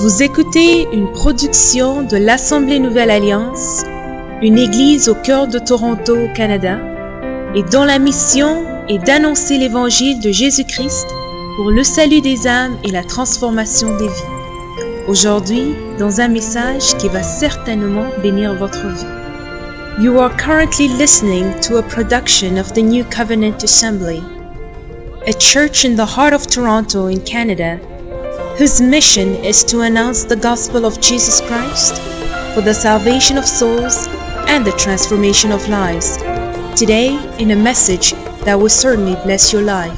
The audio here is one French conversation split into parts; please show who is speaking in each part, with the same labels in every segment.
Speaker 1: Vous écoutez une production de l'Assemblée Nouvelle Alliance, une église au cœur de Toronto, au Canada, et dont la mission est d'annoncer l'Évangile de Jésus-Christ pour le salut des âmes et la transformation des vies. Aujourd'hui, dans un message qui va certainement bénir votre vie. You are currently listening to a production of the New Covenant Assembly, a church in the heart of Toronto in Canada, whose mission is to announce the gospel of Jesus Christ for the salvation of souls and the transformation of lives. Today, in a message that will certainly bless your life.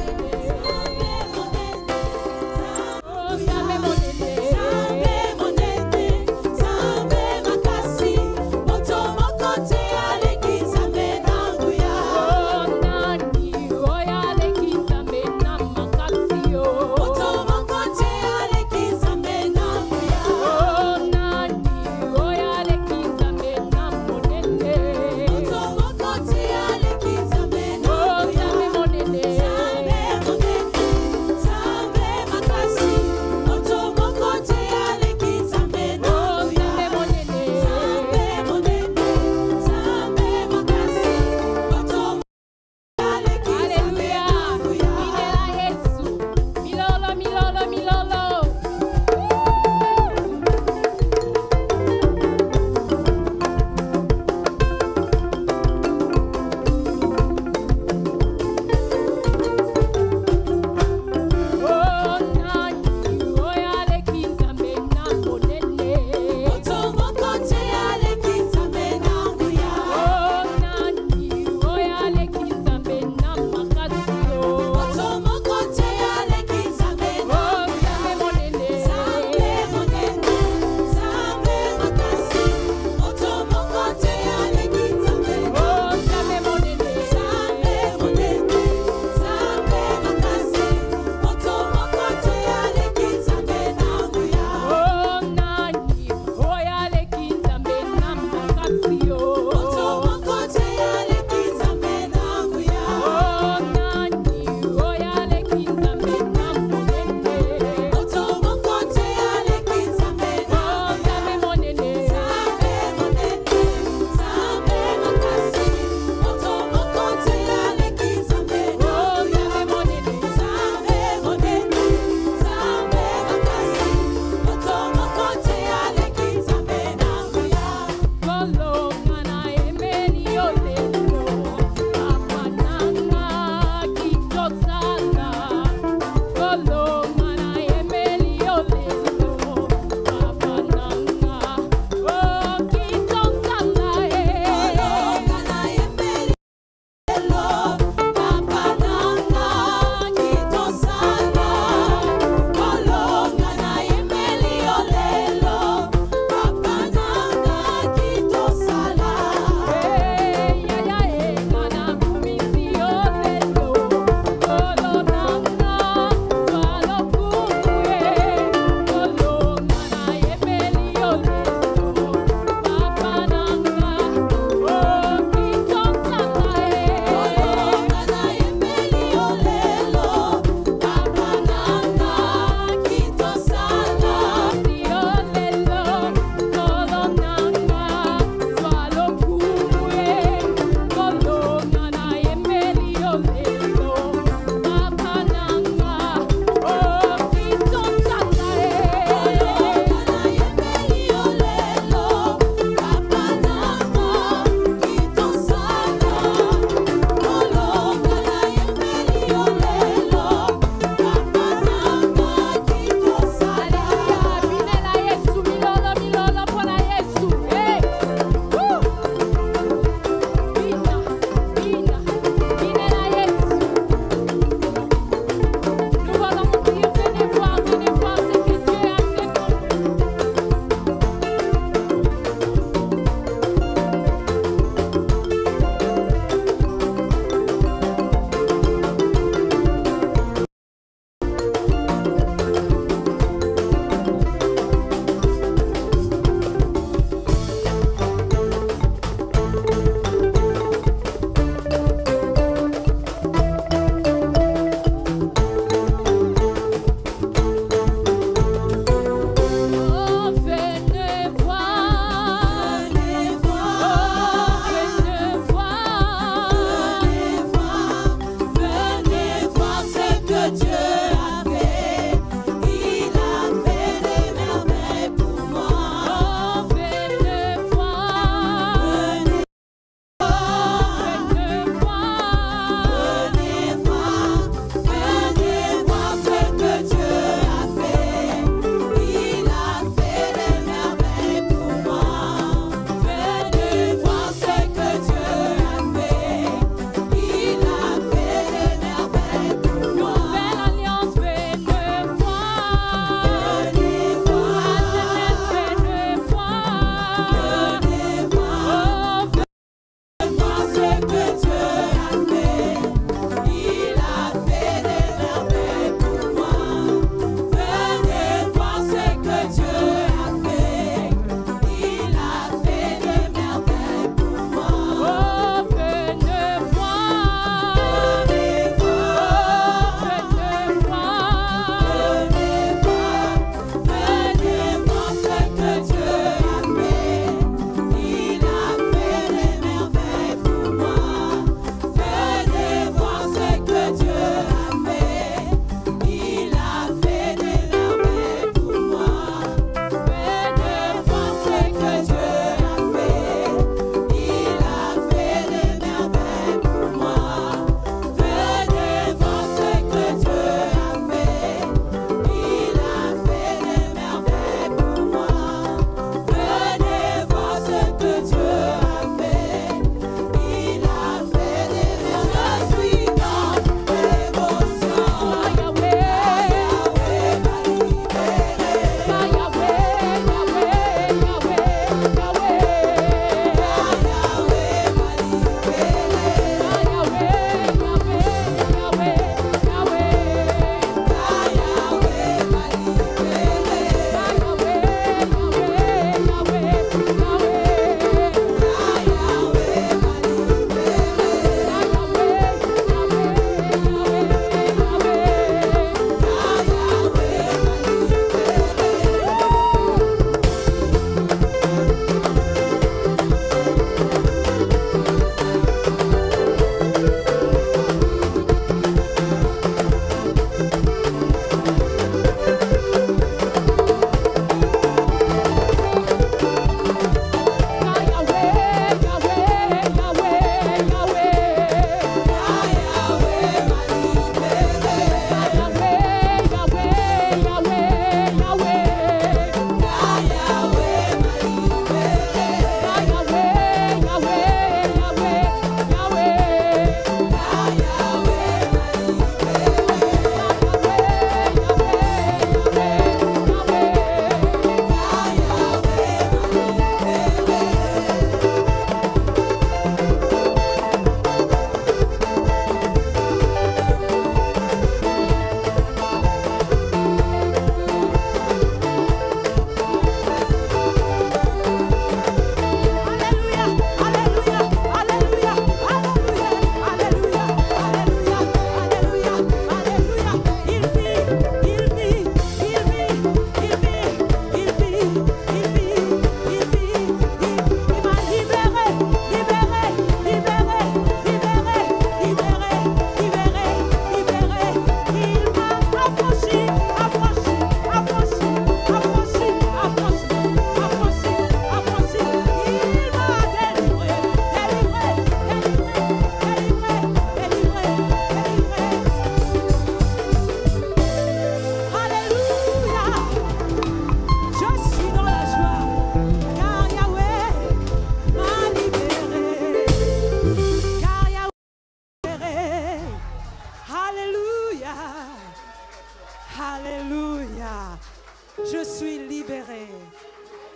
Speaker 2: libéré.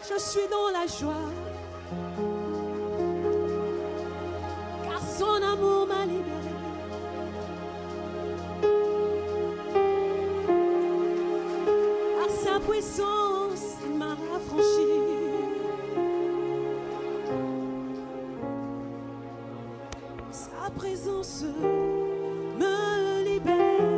Speaker 2: Je suis dans la joie. Car son amour m'a libéré. Par sa puissance, il m'a affranchi. Sa présence me libère.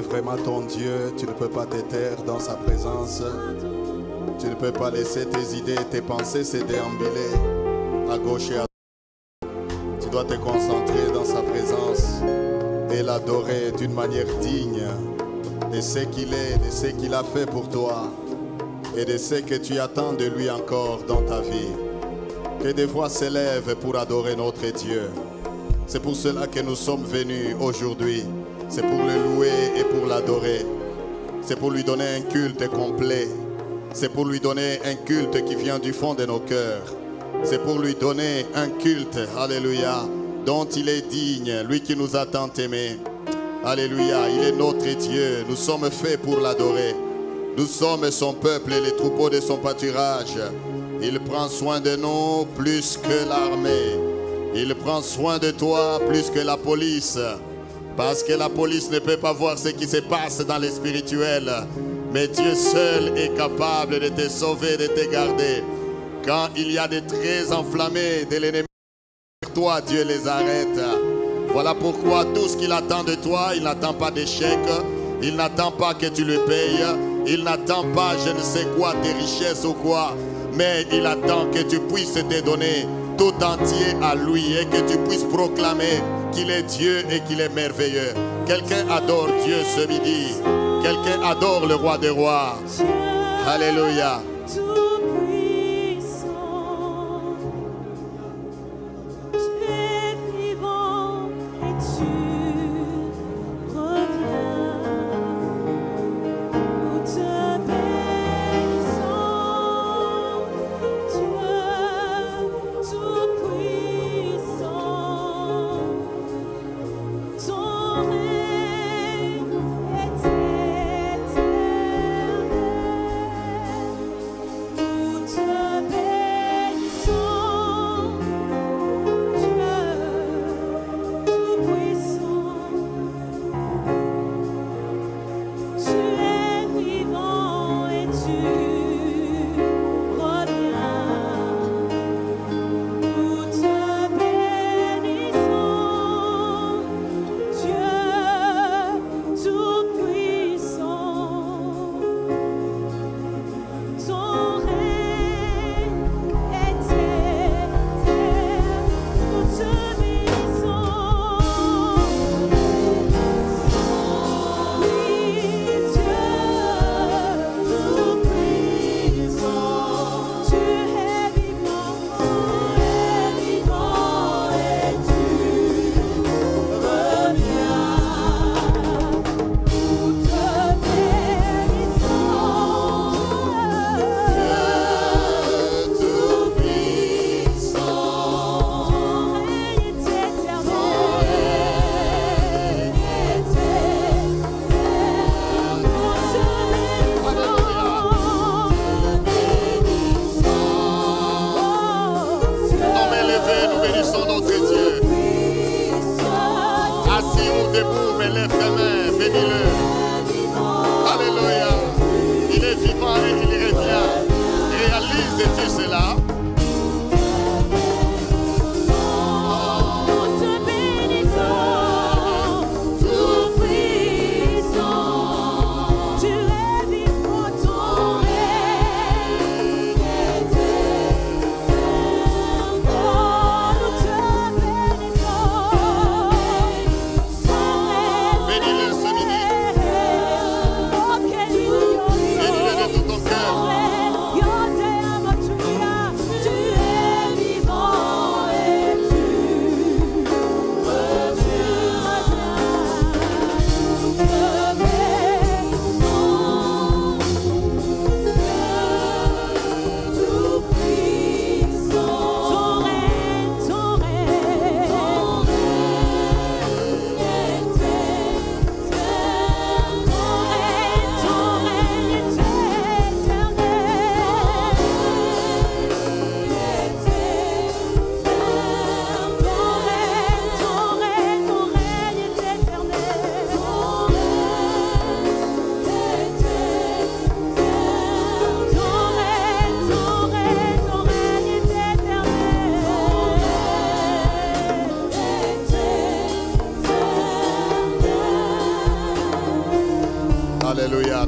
Speaker 3: vraiment ton Dieu, tu ne peux pas te taire dans sa présence. Tu ne peux pas laisser tes idées et tes pensées se déambuler à gauche et à droite. Tu dois te concentrer dans sa présence et l'adorer d'une manière digne de ce qu'il est, de ce qu'il a fait pour toi et de ce que tu attends de lui encore dans ta vie. Que des voix s'élèvent pour adorer notre Dieu. C'est pour cela que nous sommes venus aujourd'hui. C'est pour le louer et pour l'adorer. C'est pour lui donner un culte complet. C'est pour lui donner un culte qui vient du fond de nos cœurs. C'est pour lui donner un culte, alléluia, dont il est digne, lui qui nous a tant aimés. Alléluia, il est notre Dieu. Nous sommes faits pour l'adorer. Nous sommes son peuple et les troupeaux de son pâturage. Il prend soin de nous plus que l'armée. Il prend soin de toi plus que la police. Parce que la police ne peut pas voir ce qui se passe dans le spirituel. Mais Dieu seul est capable de te sauver, de te garder. Quand il y a des traits enflammés de l'ennemi, toi, Dieu les arrête. Voilà pourquoi tout ce qu'il attend de toi, il n'attend pas d'échec. Il n'attend pas que tu le payes. Il n'attend pas je ne sais quoi, tes richesses ou quoi. Mais il attend que tu puisses te donner tout entier à lui et que tu puisses proclamer qu'il est Dieu et qu'il est merveilleux. Quelqu'un adore Dieu ce midi. Quelqu'un adore le roi des rois. Alléluia.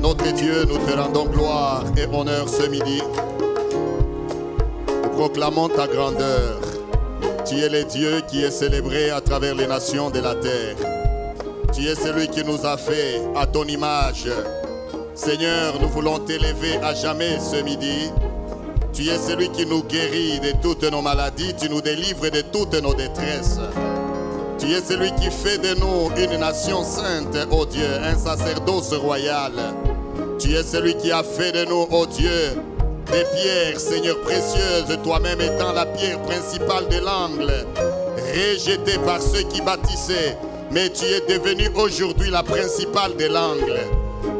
Speaker 3: Notre Dieu, nous te rendons gloire et honneur ce midi. Nous proclamons ta grandeur. Tu es le Dieu qui est célébré à travers les nations de la terre. Tu es celui qui nous a fait à ton image. Seigneur, nous voulons t'élever à jamais ce midi. Tu es celui qui nous guérit de toutes nos maladies. Tu nous délivres de toutes nos détresses. Tu es celui qui fait de nous une nation sainte, ô Dieu, un sacerdoce royal. Tu es celui qui a fait de nous, ô Dieu, des pierres, Seigneur, précieuses, toi-même étant la pierre principale de l'angle, rejetée par ceux qui bâtissaient. Mais tu es devenu aujourd'hui la principale de l'angle.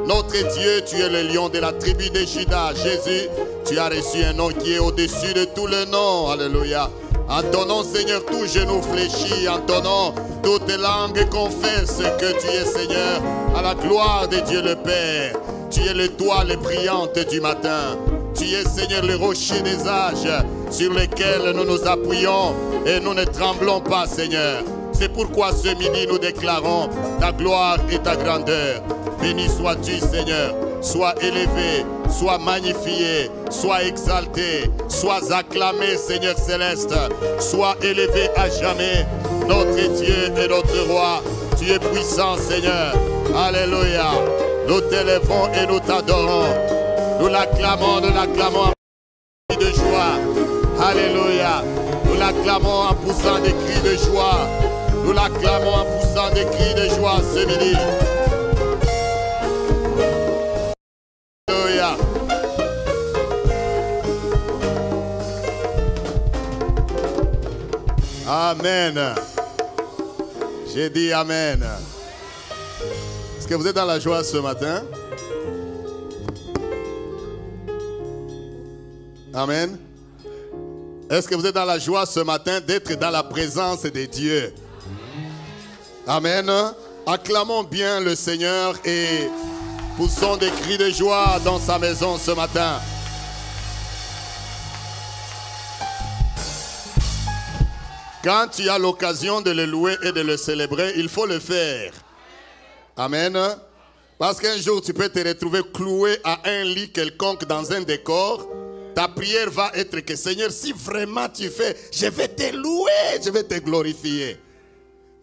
Speaker 3: Notre Dieu, tu es le lion de la tribu de Juda. Jésus, tu as reçu un nom qui est au-dessus de tout le nom. Alléluia. En ton nom, Seigneur, tout genou fléchit. En ton nom, toute langue confesse que tu es Seigneur, à la gloire de Dieu le Père. Tu es l'étoile brillante du matin. Tu es, Seigneur, le rocher des âges sur lesquels nous nous appuyons et nous ne tremblons pas, Seigneur. C'est pourquoi ce midi nous déclarons ta gloire et ta grandeur. Béni sois-tu, Seigneur. Sois élevé, sois magnifié, sois exalté, sois acclamé, Seigneur céleste. Sois élevé à jamais, notre Dieu et notre Roi. Tu es puissant, Seigneur. Alléluia. Nous t'élèvons et nous t'adorons. Nous l'acclamons de joie. Alléluia. Nous l'acclamons en poussant des cris de joie. Nous l'acclamons en poussant des cris de joie ce midi. Alléluia. Amen. J'ai dit Amen. Est-ce que vous êtes dans la joie ce matin? Amen. Est-ce que vous êtes dans la joie ce matin d'être dans la présence de Dieu? Amen. Acclamons bien le Seigneur et poussons des cris de joie dans sa maison ce matin. Quand tu as l'occasion de le louer et de le célébrer, il faut le faire. Amen. Parce qu'un jour, tu peux te retrouver cloué à un lit quelconque dans un décor. Ta prière va être que, Seigneur, si vraiment tu fais, je vais te louer, je vais te glorifier.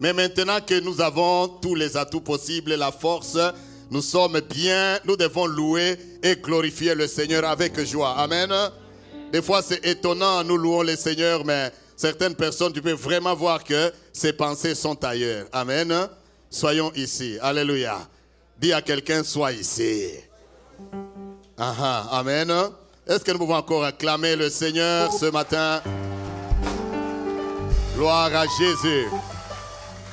Speaker 3: Mais maintenant que nous avons tous les atouts possibles, la force, nous sommes bien, nous devons louer et glorifier le Seigneur avec joie. Amen. Des fois, c'est étonnant, nous louons le Seigneur, mais certaines personnes, tu peux vraiment voir que ses pensées sont ailleurs. Amen. Soyons ici. Alléluia. Dis à quelqu'un, sois ici. Amen. Est-ce que nous pouvons encore acclamer le Seigneur ce matin? Gloire à Jésus.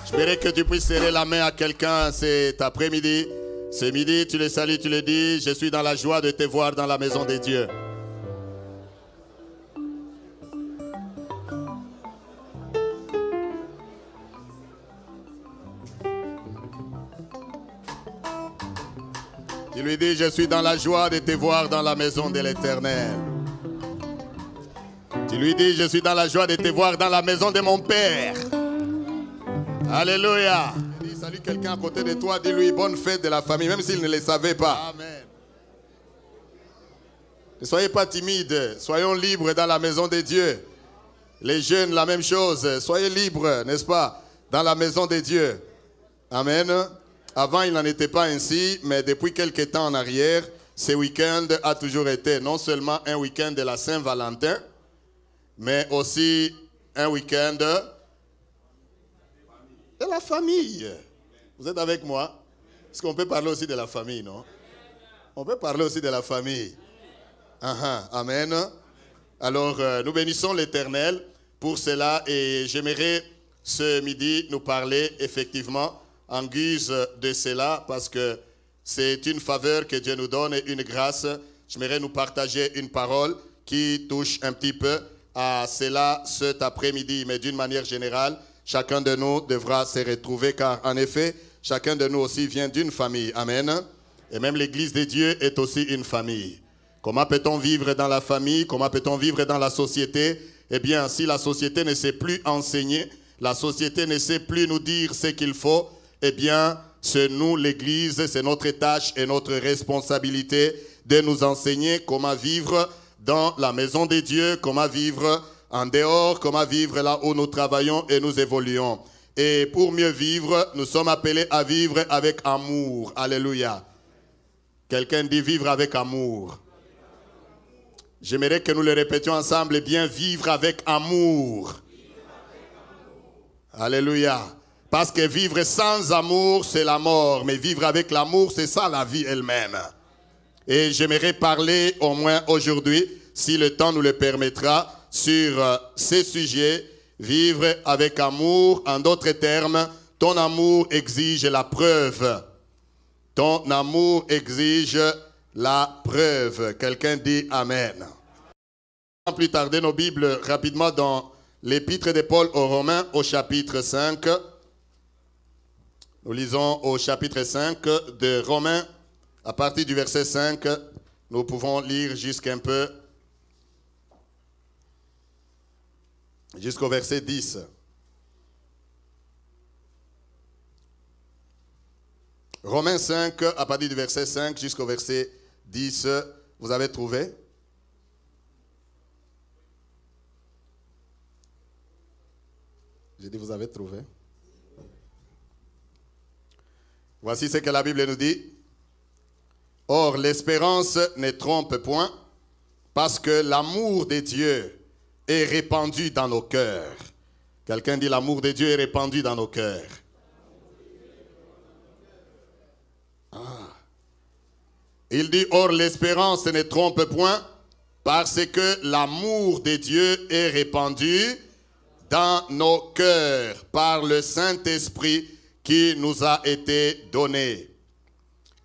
Speaker 3: J'aimerais que tu puisses serrer la main à quelqu'un cet après-midi. Ce midi, tu le salues, tu le dis, je suis dans la joie de te voir dans la maison de Dieu. Tu lui dis, je suis dans la joie de te voir dans la maison de l'Éternel. Tu lui dis, je suis dans la joie de te voir dans la maison de mon Père. Alléluia. Dis, salut quelqu'un à côté de toi, dis-lui bonne fête de la famille, même s'il ne le savait pas. Amen. Ne soyez pas timides, soyons libres dans la maison de Dieu. Les jeunes, la même chose, soyez libres, n'est-ce pas, dans la maison de Dieu. Amen. Avant, il n'en était pas ainsi, mais depuis quelques temps en arrière, ce week-end a toujours été non seulement un week-end de la Saint-Valentin, mais aussi un week-end de la famille. Vous êtes avec moi? Est-ce qu'on peut parler aussi de la famille, non? On peut parler aussi de la famille. Amen. Alors, nous bénissons l'Éternel pour cela et j'aimerais ce midi nous parler effectivement en guise de cela, parce que c'est une faveur que Dieu nous donne et une grâce. J'aimerais nous partager une parole qui touche un petit peu à cela cet après-midi, mais d'une manière générale, chacun de nous devra se retrouver, car en effet, chacun de nous aussi vient d'une famille. Amen. Et même l'Église de Dieu est aussi une famille. Comment peut-on vivre dans la famille? Comment peut-on vivre dans la société? Eh bien, si la société ne sait plus enseigner, la société ne sait plus nous dire ce qu'il faut, eh bien, c'est nous, l'Église, c'est notre tâche et notre responsabilité de nous enseigner comment vivre dans la maison de Dieu, comment vivre en dehors, comment vivre là où nous travaillons et nous évoluons. Et pour mieux vivre, nous sommes appelés à vivre avec amour. Alléluia. Quelqu'un dit vivre avec amour. J'aimerais que nous le répétions ensemble, bien vivre avec amour. Alléluia. Parce que vivre sans amour, c'est la mort. Mais vivre avec l'amour, c'est ça la vie elle-même. Et j'aimerais parler au moins aujourd'hui, si le temps nous le permettra, sur ces sujets. Vivre avec amour, en d'autres termes, ton amour exige la preuve. Ton amour exige la preuve. Quelqu'un dit Amen. Sans plus tarder nos Bibles rapidement dans l'épître de Paul aux Romains au chapitre 5. Nous lisons au chapitre 5 de Romains, à partir du verset 5, nous pouvons lire jusqu'un peu, jusqu'au verset 10. Romains 5, à partir du verset 5 jusqu'au verset 10, vous avez trouvé? J'ai dit, vous avez trouvé? Voici ce que la Bible nous dit. Or, l'espérance ne trompe point, parce que l'amour de Dieu est répandu dans nos cœurs. Quelqu'un dit, l'amour de Dieu est répandu dans nos cœurs. Il dit, or l'espérance ne trompe point, parce que l'amour de Dieu est répandu dans nos cœurs par le Saint-Esprit qui nous a été donné.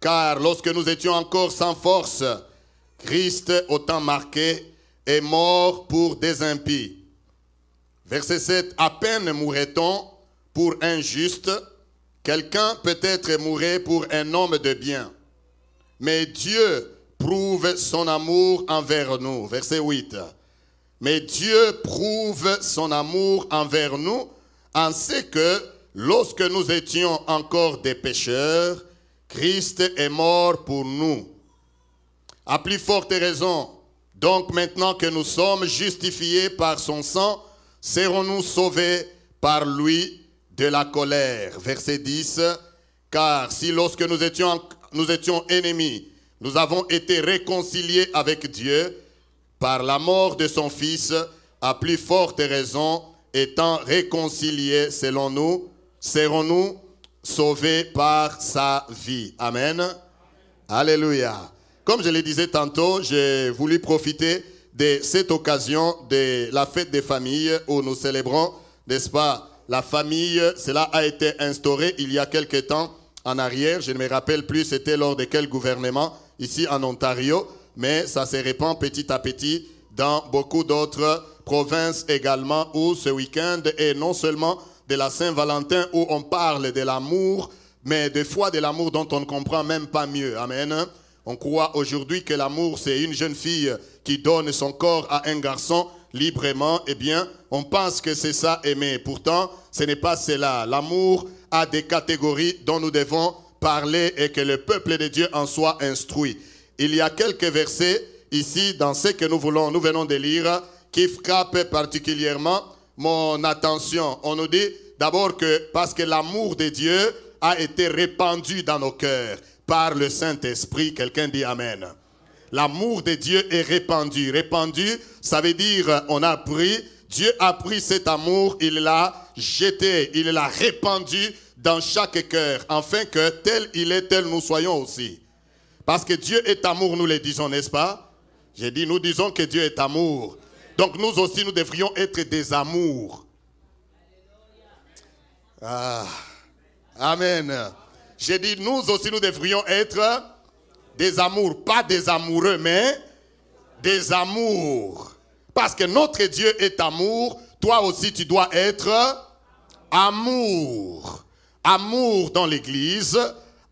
Speaker 3: Car lorsque nous étions encore sans force, Christ, au temps marqué, est mort pour des impies. Verset 7, à peine mourrait-on pour un juste, quelqu'un peut-être mourrait pour un homme de bien. Mais Dieu prouve son amour envers nous. Verset 8. Mais Dieu prouve son amour envers nous en ce que lorsque nous étions encore des pécheurs, Christ est mort pour nous. À plus forte raison, donc maintenant que nous sommes justifiés par son sang, serons-nous sauvés par lui de la colère. Verset 10. Car si lorsque nous étions ennemis, nous avons été réconciliés avec Dieu par la mort de son Fils, à plus forte raison, étant réconciliés selon nous, serons-nous sauvés par sa vie. Amen. Alléluia. Comme je le disais tantôt, j'ai voulu profiter de cette occasion de la fête des familles où nous célébrons, n'est-ce pas, la famille. Cela a été instauré il y a quelque temps en arrière. Je ne me rappelle plus c'était lors de quel gouvernement ici en Ontario, mais ça se répand petit à petit dans beaucoup d'autres provinces également où ce week-end est non seulement de la Saint-Valentin où on parle de l'amour, mais des fois de l'amour dont on ne comprend même pas mieux. Amen. On croit aujourd'hui que l'amour, c'est une jeune fille qui donne son corps à un garçon librement. Eh bien, on pense que c'est ça aimer. Pourtant, ce n'est pas cela. L'amour a des catégories dont nous devons parler et que le peuple de Dieu en soit instruit. Il y a quelques versets ici dans ce que nous venons de lire qui frappent particulièrement mon attention. On nous dit d'abord que parce que l'amour de Dieu a été répandu dans nos cœurs par le Saint-Esprit. Quelqu'un dit Amen. L'amour de Dieu est répandu. Répandu, ça veut dire on a pris, Dieu a pris cet amour, il l'a jeté, il l'a répandu dans chaque cœur, afin que tel il est, tel nous soyons aussi. Parce que Dieu est amour, nous le disons, n'est-ce pas? J'ai dit, nous disons que Dieu est amour. Donc nous aussi, nous devrions être des amours. Ah. Amen. J'ai dit, nous aussi, nous devrions être des amours. Pas des amoureux, mais des amours. Parce que notre Dieu est amour. Toi aussi, tu dois être amour. Amour dans l'église,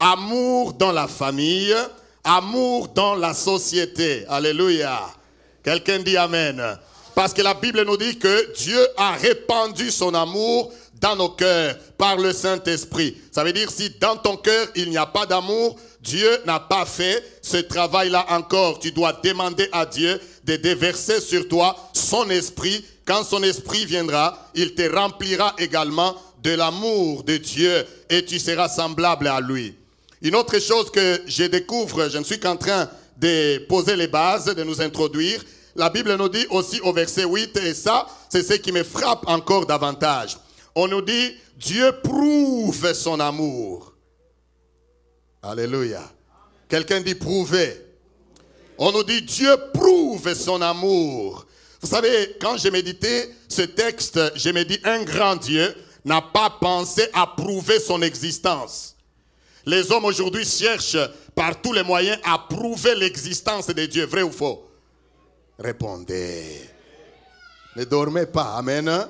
Speaker 3: amour dans la famille, amour dans la société. Alléluia. Quelqu'un dit Amen. Parce que la Bible nous dit que Dieu a répandu son amour dans nos cœurs par le Saint-Esprit. Ça veut dire si dans ton cœur il n'y a pas d'amour, Dieu n'a pas fait ce travail-là encore. Tu dois demander à Dieu de déverser sur toi son esprit. Quand son esprit viendra, il te remplira également de l'amour de Dieu et tu seras semblable à lui. Une autre chose que je découvre, je ne suis qu'en train de poser les bases, de nous introduire. La Bible nous dit aussi au verset 8, et ça, c'est ce qui me frappe encore davantage. On nous dit, Dieu prouve son amour. Alléluia. Quelqu'un dit prouver. On nous dit, Dieu prouve son amour. Vous savez, quand j'ai médité ce texte, je me dis, un grand Dieu n'a pas pensé à prouver son existence. Les hommes aujourd'hui cherchent par tous les moyens à prouver l'existence de Dieu. Vrai ou faux? Répondez. Ne dormez pas. Amen.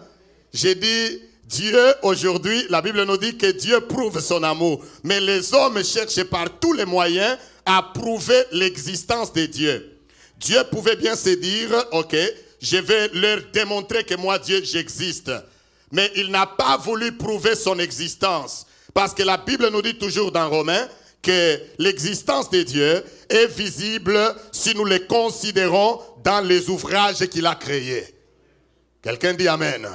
Speaker 3: J'ai dit, Dieu aujourd'hui, la Bible nous dit que Dieu prouve son amour. Mais les hommes cherchent par tous les moyens à prouver l'existence de Dieu. Dieu pouvait bien se dire, ok, je vais leur démontrer que moi, Dieu, j'existe. Mais il n'a pas voulu prouver son existence. Parce que la Bible nous dit toujours dans Romains que l'existence de Dieu est visible si nous les considérons dans les ouvrages qu'il a créés. Quelqu'un dit Amen.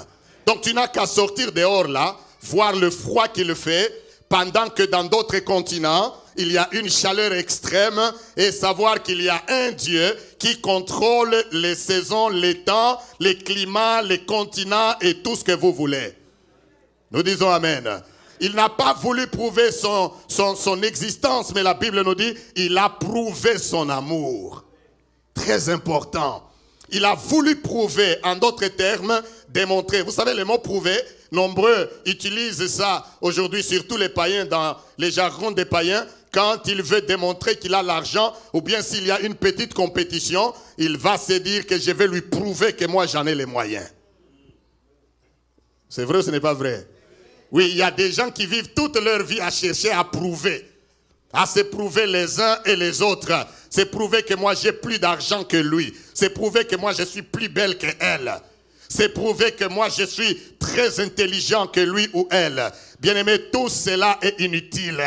Speaker 3: Donc tu n'as qu'à sortir dehors là, voir le froid qu'il fait, pendant que dans d'autres continents, il y a une chaleur extrême, et savoir qu'il y a un Dieu qui contrôle les saisons, les temps, les climats, les continents et tout ce que vous voulez. Nous disons Amen. Il n'a pas voulu prouver son existence, mais la Bible nous dit, il a prouvé son amour. Très important. Il a voulu prouver, en d'autres termes, démontrer. Vous savez, le mot prouver, nombreux utilisent ça aujourd'hui, surtout les païens, dans les jargons des païens, quand il veut démontrer qu'il a l'argent, ou bien s'il y a une petite compétition, il va se dire que je vais lui prouver que moi j'en ai les moyens. C'est vrai ou ce n'est pas vrai? Oui, il y a des gens qui vivent toute leur vie à chercher à prouver. À se prouver les uns et les autres. C'est prouver que moi j'ai plus d'argent que lui. C'est prouver que moi je suis plus belle que elle. C'est prouver que moi je suis très intelligent que lui ou elle. Bien-aimé, tout cela est inutile.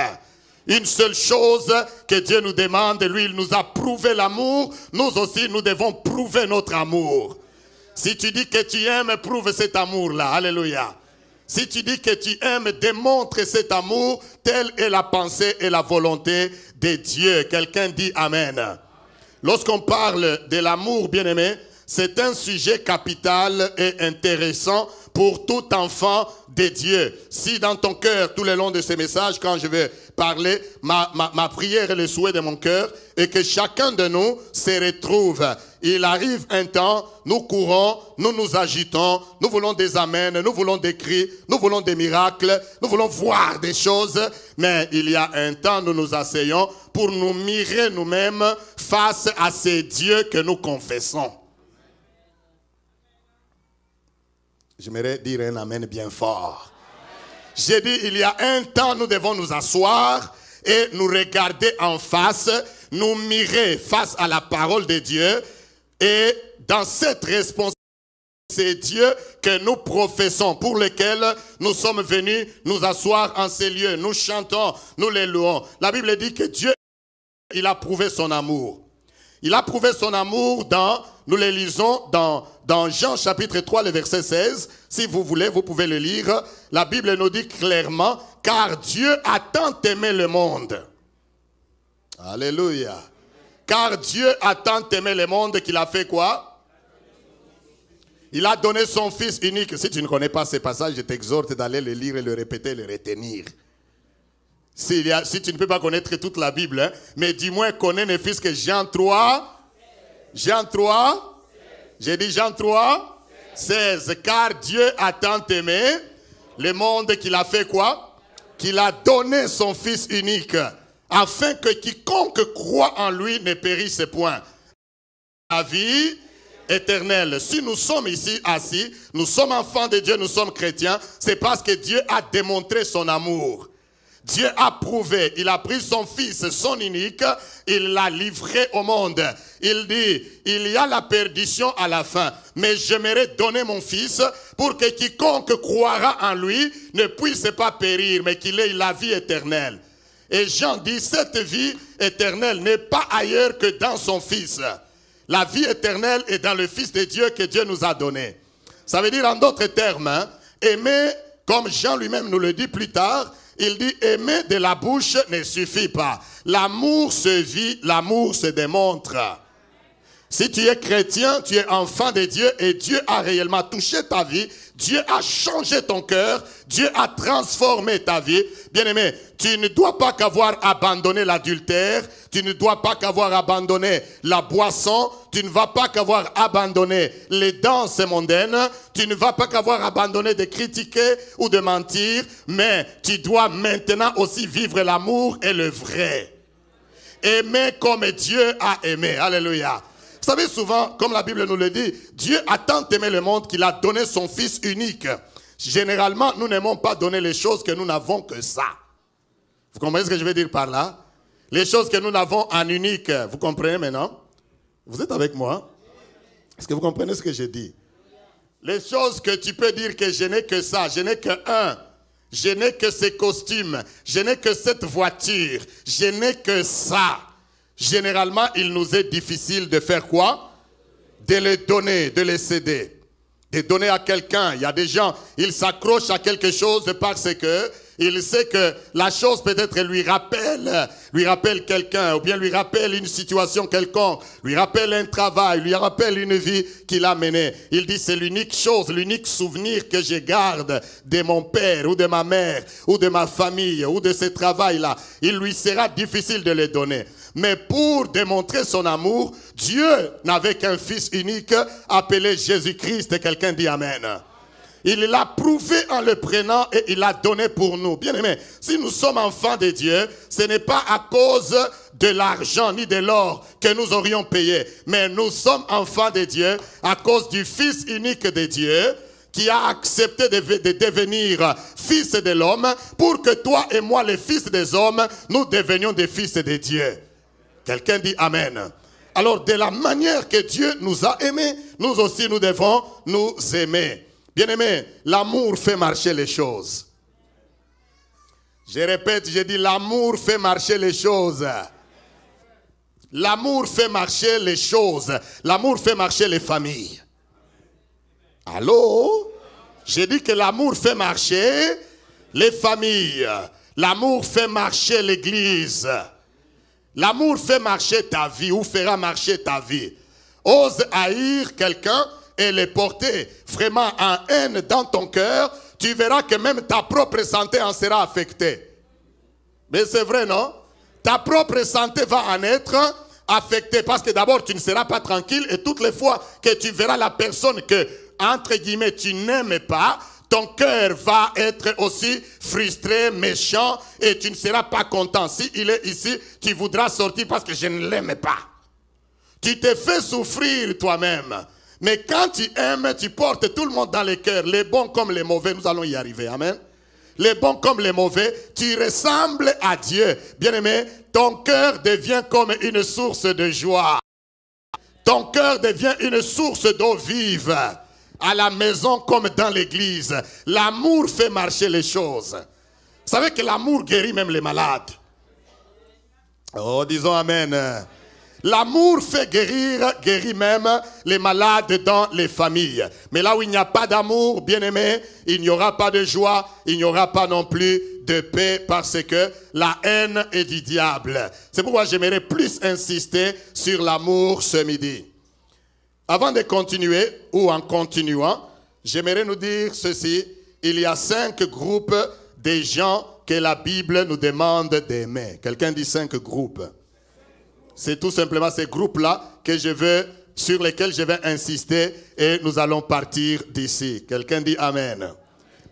Speaker 3: Une seule chose que Dieu nous demande, lui il nous a prouvé l'amour. Nous aussi nous devons prouver notre amour. Si tu dis que tu aimes, prouve cet amour-là. Alléluia. Si tu dis que tu aimes, démontre cet amour, telle est la pensée et la volonté de Dieu. Quelqu'un dit Amen. Lorsqu'on parle de l'amour, bien-aimé, c'est un sujet capital et intéressant pour tout enfant de Dieu. Si dans ton cœur, tout le long de ces messages, quand je vais parler, ma prière et le souhait de mon cœur est que chacun de nous se retrouve. Il arrive un temps, nous courons, nous nous agitons, nous voulons des amens, nous voulons des cris, nous voulons des miracles, nous voulons voir des choses. Mais il y a un temps, nous nous asseyons pour nous mirer nous-mêmes face à ces dieux que nous confessons. J'aimerais dire un amen bien fort. J'ai dit, il y a un temps, nous devons nous asseoir et nous regarder en face, nous mirer face à la parole de Dieu. Et dans cette responsabilité, c'est Dieu que nous professons, pour lequel nous sommes venus nous asseoir en ces lieux. Nous chantons, nous les louons. La Bible dit que Dieu, il a prouvé son amour. Il a prouvé son amour nous les lisons dans Jean chapitre 3, le verset 16. Si vous voulez, vous pouvez le lire. La Bible nous dit clairement, car Dieu a tant aimé le monde. Alléluia. Car Dieu a tant aimé le monde qu'il a fait quoi? Il a donné son Fils unique. Si tu ne connais pas ces passages, je t'exhorte d'aller le lire et le répéter, le retenir. Si tu ne peux pas connaître toute la Bible, hein, mais du moins connais ne fût-ce que Jean 3. Jean 3. J'ai dit Jean 3. 16. Car Dieu a tant aimé le monde qu'il a fait quoi? Qu'il a donné son Fils unique, afin que quiconque croit en lui ne périsse point. La vie éternelle. Si nous sommes ici assis, nous sommes enfants de Dieu, nous sommes chrétiens, c'est parce que Dieu a démontré son amour. Dieu a prouvé, il a pris son fils, son unique, il l'a livré au monde. Il dit, il y a la perdition à la fin, mais j'aimerais donner mon fils pour que quiconque croira en lui ne puisse pas périr, mais qu'il ait la vie éternelle. Et Jean dit, cette vie éternelle n'est pas ailleurs que dans son fils. La vie éternelle est dans le Fils de Dieu que Dieu nous a donné. Ça veut dire en d'autres termes, aimer, comme Jean lui-même nous le dit plus tard, il dit aimer de la bouche ne suffit pas. L'amour se vit, l'amour se démontre. Si tu es chrétien, tu es enfant de Dieu et Dieu a réellement touché ta vie, Dieu a changé ton cœur, Dieu a transformé ta vie. Bien-aimé, tu ne dois pas qu'avoir abandonné l'adultère, tu ne dois pas qu'avoir abandonné la boisson, tu ne vas pas qu'avoir abandonné les danses mondaines, tu ne vas pas qu'avoir abandonné de critiquer ou de mentir, mais tu dois maintenant aussi vivre l'amour et le vrai. Aimer comme Dieu a aimé. Alléluia. Vous savez, souvent, comme la Bible nous le dit, Dieu a tant aimé le monde qu'il a donné son Fils unique. Généralement, nous n'aimons pas donner les choses que nous n'avons que ça. Vous comprenez ce que je veux dire par là? Les choses que nous n'avons en unique. Vous comprenez maintenant? Vous êtes avec moi? Est-ce que vous comprenez ce que je dis? Les choses que tu peux dire que je n'ai que ça, je n'ai que un. Je n'ai que ces costumes, je n'ai que cette voiture, je n'ai que ça. Généralement, il nous est difficile de faire quoi? De les donner, de les céder. De donner à quelqu'un. Il y a des gens, ils s'accrochent à quelque chose parce que il sait que la chose peut-être lui rappelle quelqu'un, ou bien lui rappelle une situation quelconque, lui rappelle un travail, lui rappelle une vie qu'il a menée. Il dit c'est l'unique chose, l'unique souvenir que je garde de mon père ou de ma mère ou de ma famille ou de ce travail-là. Il lui sera difficile de le donner. Mais pour démontrer son amour, Dieu n'avait qu'un fils unique appelé Jésus-Christ. Quelqu'un dit Amen. Il l'a prouvé en le prenant et il l'a donné pour nous. Bien aimé, si nous sommes enfants de Dieu, ce n'est pas à cause de l'argent ni de l'or que nous aurions payé. Mais nous sommes enfants de Dieu à cause du Fils unique de Dieu qui a accepté de devenir fils de l'homme pour que toi et moi, les fils des hommes, nous devenions des fils de Dieu. Quelqu'un dit Amen. Alors, de la manière que Dieu nous a aimés, nous aussi nous devons nous aimer. Bien-aimé, l'amour fait marcher les choses. Je répète, je dis l'amour fait marcher les choses. L'amour fait marcher les choses. L'amour fait marcher les familles. Allô? J'ai dit que l'amour fait marcher les familles. L'amour fait marcher l'église. L'amour fait marcher ta vie ou fera marcher ta vie. Ose haïr quelqu'un et les porter vraiment en haine dans ton cœur, tu verras que même ta propre santé en sera affectée. Mais c'est vrai, non? Ta propre santé va en être affectée parce que d'abord tu ne seras pas tranquille et toutes les fois que tu verras la personne que, entre guillemets, tu n'aimes pas, ton cœur va être aussi frustré, méchant et tu ne seras pas content. Si il est ici, tu voudras sortir parce que je ne l'aime pas. Tu te fais souffrir toi-même. Mais quand tu aimes, tu portes tout le monde dans les cœurs, les bons comme les mauvais. Nous allons y arriver, amen. Les bons comme les mauvais, tu ressembles à Dieu. Bien-aimé, ton cœur devient comme une source de joie. Ton cœur devient une source d'eau vive. À la maison comme dans l'église. L'amour fait marcher les choses. Vous savez que l'amour guérit même les malades. Oh, disons amen. L'amour fait guérit même les malades dans les familles. Mais là où il n'y a pas d'amour, bien-aimé, il n'y aura pas de joie, il n'y aura pas non plus de paix parce que la haine est du diable. C'est pourquoi j'aimerais plus insister sur l'amour ce midi. Avant de continuer, ou en continuant, j'aimerais nous dire ceci. Il y a 5 groupes de gens que la Bible nous demande d'aimer. Quelqu'un dit 5 groupes. C'est tout simplement ces groupes-là sur lesquels je vais insister et nous allons partir d'ici. Quelqu'un dit Amen.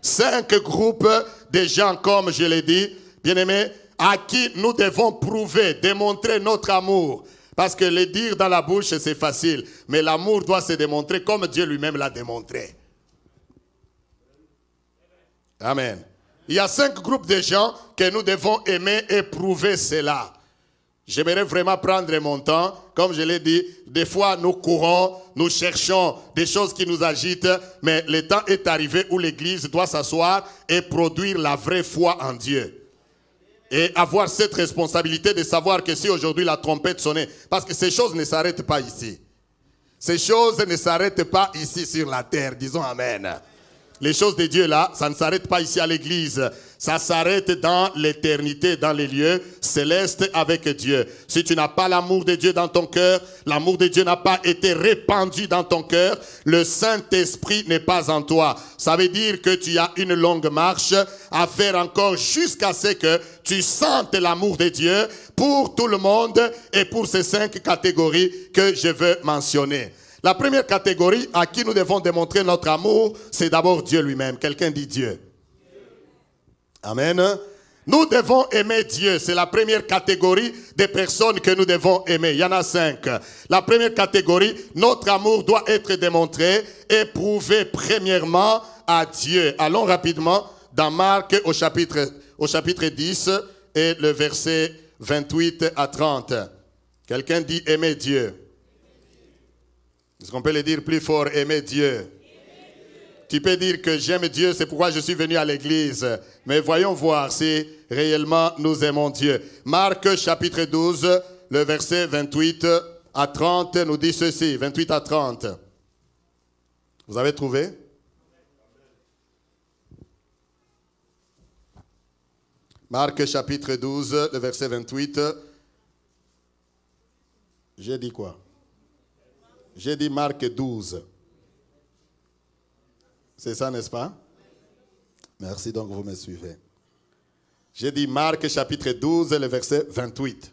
Speaker 3: 5 groupes de gens, comme je l'ai dit, bien-aimés, à qui nous devons prouver, démontrer notre amour. Parce que le dire dans la bouche, c'est facile. Mais l'amour doit se démontrer comme Dieu lui-même l'a démontré. Amen. Il y a 5 groupes de gens que nous devons aimer et prouver cela. J'aimerais vraiment prendre mon temps. Comme je l'ai dit, des fois nous courons, nous cherchons des choses qui nous agitent, mais le temps est arrivé où l'Église doit s'asseoir et produire la vraie foi en Dieu. Et avoir cette responsabilité de savoir que si aujourd'hui la trompette sonnait, parce que ces choses ne s'arrêtent pas ici. Ces choses ne s'arrêtent pas ici sur la terre, disons Amen. Les choses de Dieu là, ça ne s'arrête pas ici à l'église. Ça s'arrête dans l'éternité, dans les lieux célestes avec Dieu. Si tu n'as pas l'amour de Dieu dans ton cœur, l'amour de Dieu n'a pas été répandu dans ton cœur, le Saint-Esprit n'est pas en toi. Ça veut dire que tu as une longue marche à faire encore jusqu'à ce que tu sentes l'amour de Dieu pour tout le monde et pour ces 5 catégories que je veux mentionner. La première catégorie à qui nous devons démontrer notre amour, c'est d'abord Dieu lui-même. Quelqu'un dit Dieu. Amen. Nous devons aimer Dieu. C'est la première catégorie des personnes que nous devons aimer. Il y en a 5. La première catégorie, notre amour doit être démontré et prouvé premièrement à Dieu. Allons rapidement dans Marc au chapitre 10 et le verset 28 à 30. Quelqu'un dit aimer Dieu. Est-ce qu'on peut le dire plus fort, aimer Dieu? Tu peux dire que j'aime Dieu, c'est pourquoi je suis venu à l'église. Mais voyons voir si réellement nous aimons Dieu. Marc chapitre 12, le verset 28 à 30 nous dit ceci, 28 à 30. Vous avez trouvé? Marc chapitre 12, le verset 28. J'ai dit quoi? J'ai dit Marc 12. C'est ça, n'est-ce pas? Merci, donc vous me suivez. J'ai dit Marc chapitre 12, le verset 28.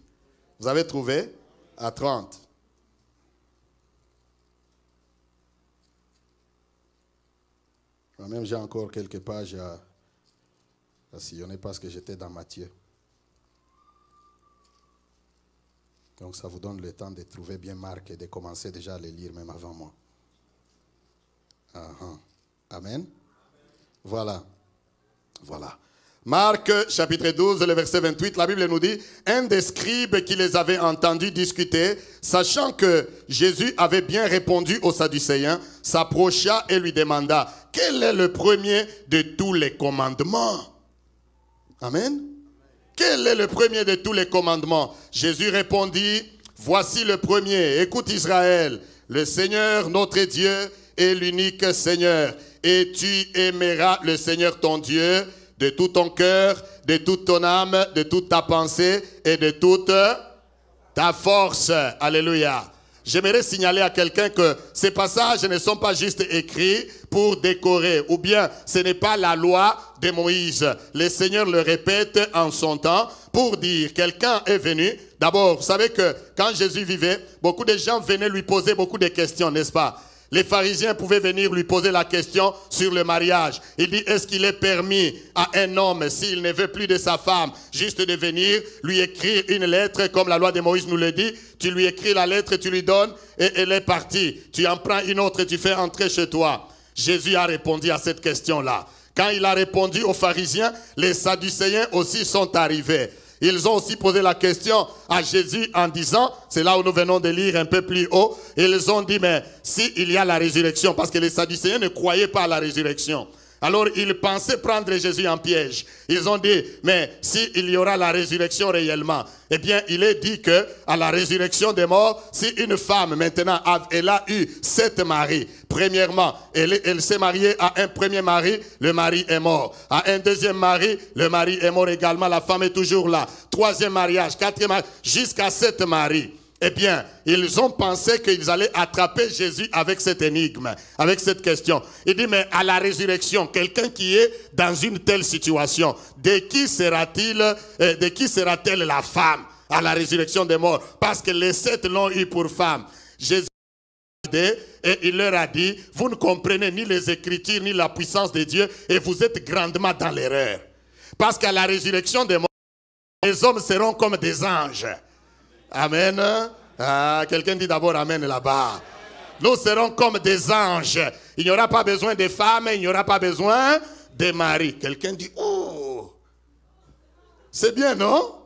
Speaker 3: Vous avez trouvé? À 30. Moi-même, j'ai encore quelques pages à sillonner parce que j'étais dans Matthieu. Donc ça vous donne le temps de trouver bien Marc et de commencer déjà à les lire même avant moi. Amen. Voilà. Marc chapitre 12, le verset 28, la Bible nous dit, un des scribes qui les avait entendus discuter, sachant que Jésus avait bien répondu aux Sadducéens, s'approcha et lui demanda, quel est le premier de tous les commandements? Amen. Quel est le premier de tous les commandements? Jésus répondit, voici le premier. Écoute Israël, le Seigneur notre Dieu est l'unique Seigneur. Et tu aimeras le Seigneur ton Dieu de tout ton cœur, de toute ton âme, de toute ta pensée et de toute ta force. Alléluia. J'aimerais signaler à quelqu'un que ces passages ne sont pas juste écrits pour décorer, ou bien ce n'est pas la loi de Moïse. Le Seigneur le répète en son temps pour dire, quelqu'un est venu. D'abord, vous savez que quand Jésus vivait, beaucoup de gens venaient lui poser beaucoup de questions, n'est-ce pas? Les pharisiens pouvaient venir lui poser la question sur le mariage. Il dit, est-ce qu'il est permis à un homme, s'il ne veut plus de sa femme, juste de venir lui écrire une lettre, comme la loi de Moïse nous le dit. Tu lui écris la lettre, tu lui donnes, et elle est partie. Tu en prends une autre et tu fais entrer chez toi. Jésus a répondu à cette question-là. Quand il a répondu aux pharisiens, les Sadducéens aussi sont arrivés. Ils ont aussi posé la question à Jésus en disant, c'est là où nous venons de lire un peu plus haut, ils ont dit, mais s'il y a la résurrection, parce que les Sadducéens ne croyaient pas à la résurrection. Alors ils pensaient prendre Jésus en piège. Ils ont dit, mais s'il y aura la résurrection réellement, eh bien il est dit que à la résurrection des morts, si une femme maintenant, elle a eu 7 maris, premièrement, elle s'est mariée à un premier mari, le mari est mort. À un deuxième mari, le mari est mort également, la femme est toujours là. Troisième mariage, quatrième mariage, jusqu'à 7 maris. Eh bien, ils ont pensé qu'ils allaient attraper Jésus avec cette énigme, avec cette question. Il dit, mais à la résurrection, quelqu'un qui est dans une telle situation, de qui sera-t-elle la femme à la résurrection des morts? Parce que les 7 l'ont eu pour femme. Jésus et il leur a dit, vous ne comprenez ni les Écritures, ni la puissance de Dieu, et vous êtes grandement dans l'erreur. Parce qu'à la résurrection des morts, les hommes seront comme des anges. Amen. Quelqu'un dit d'abord Amen là-bas. Nous serons comme des anges. Il n'y aura pas besoin de femmes, il n'y aura pas besoin de maris. Quelqu'un dit, oh, C'est bien, non?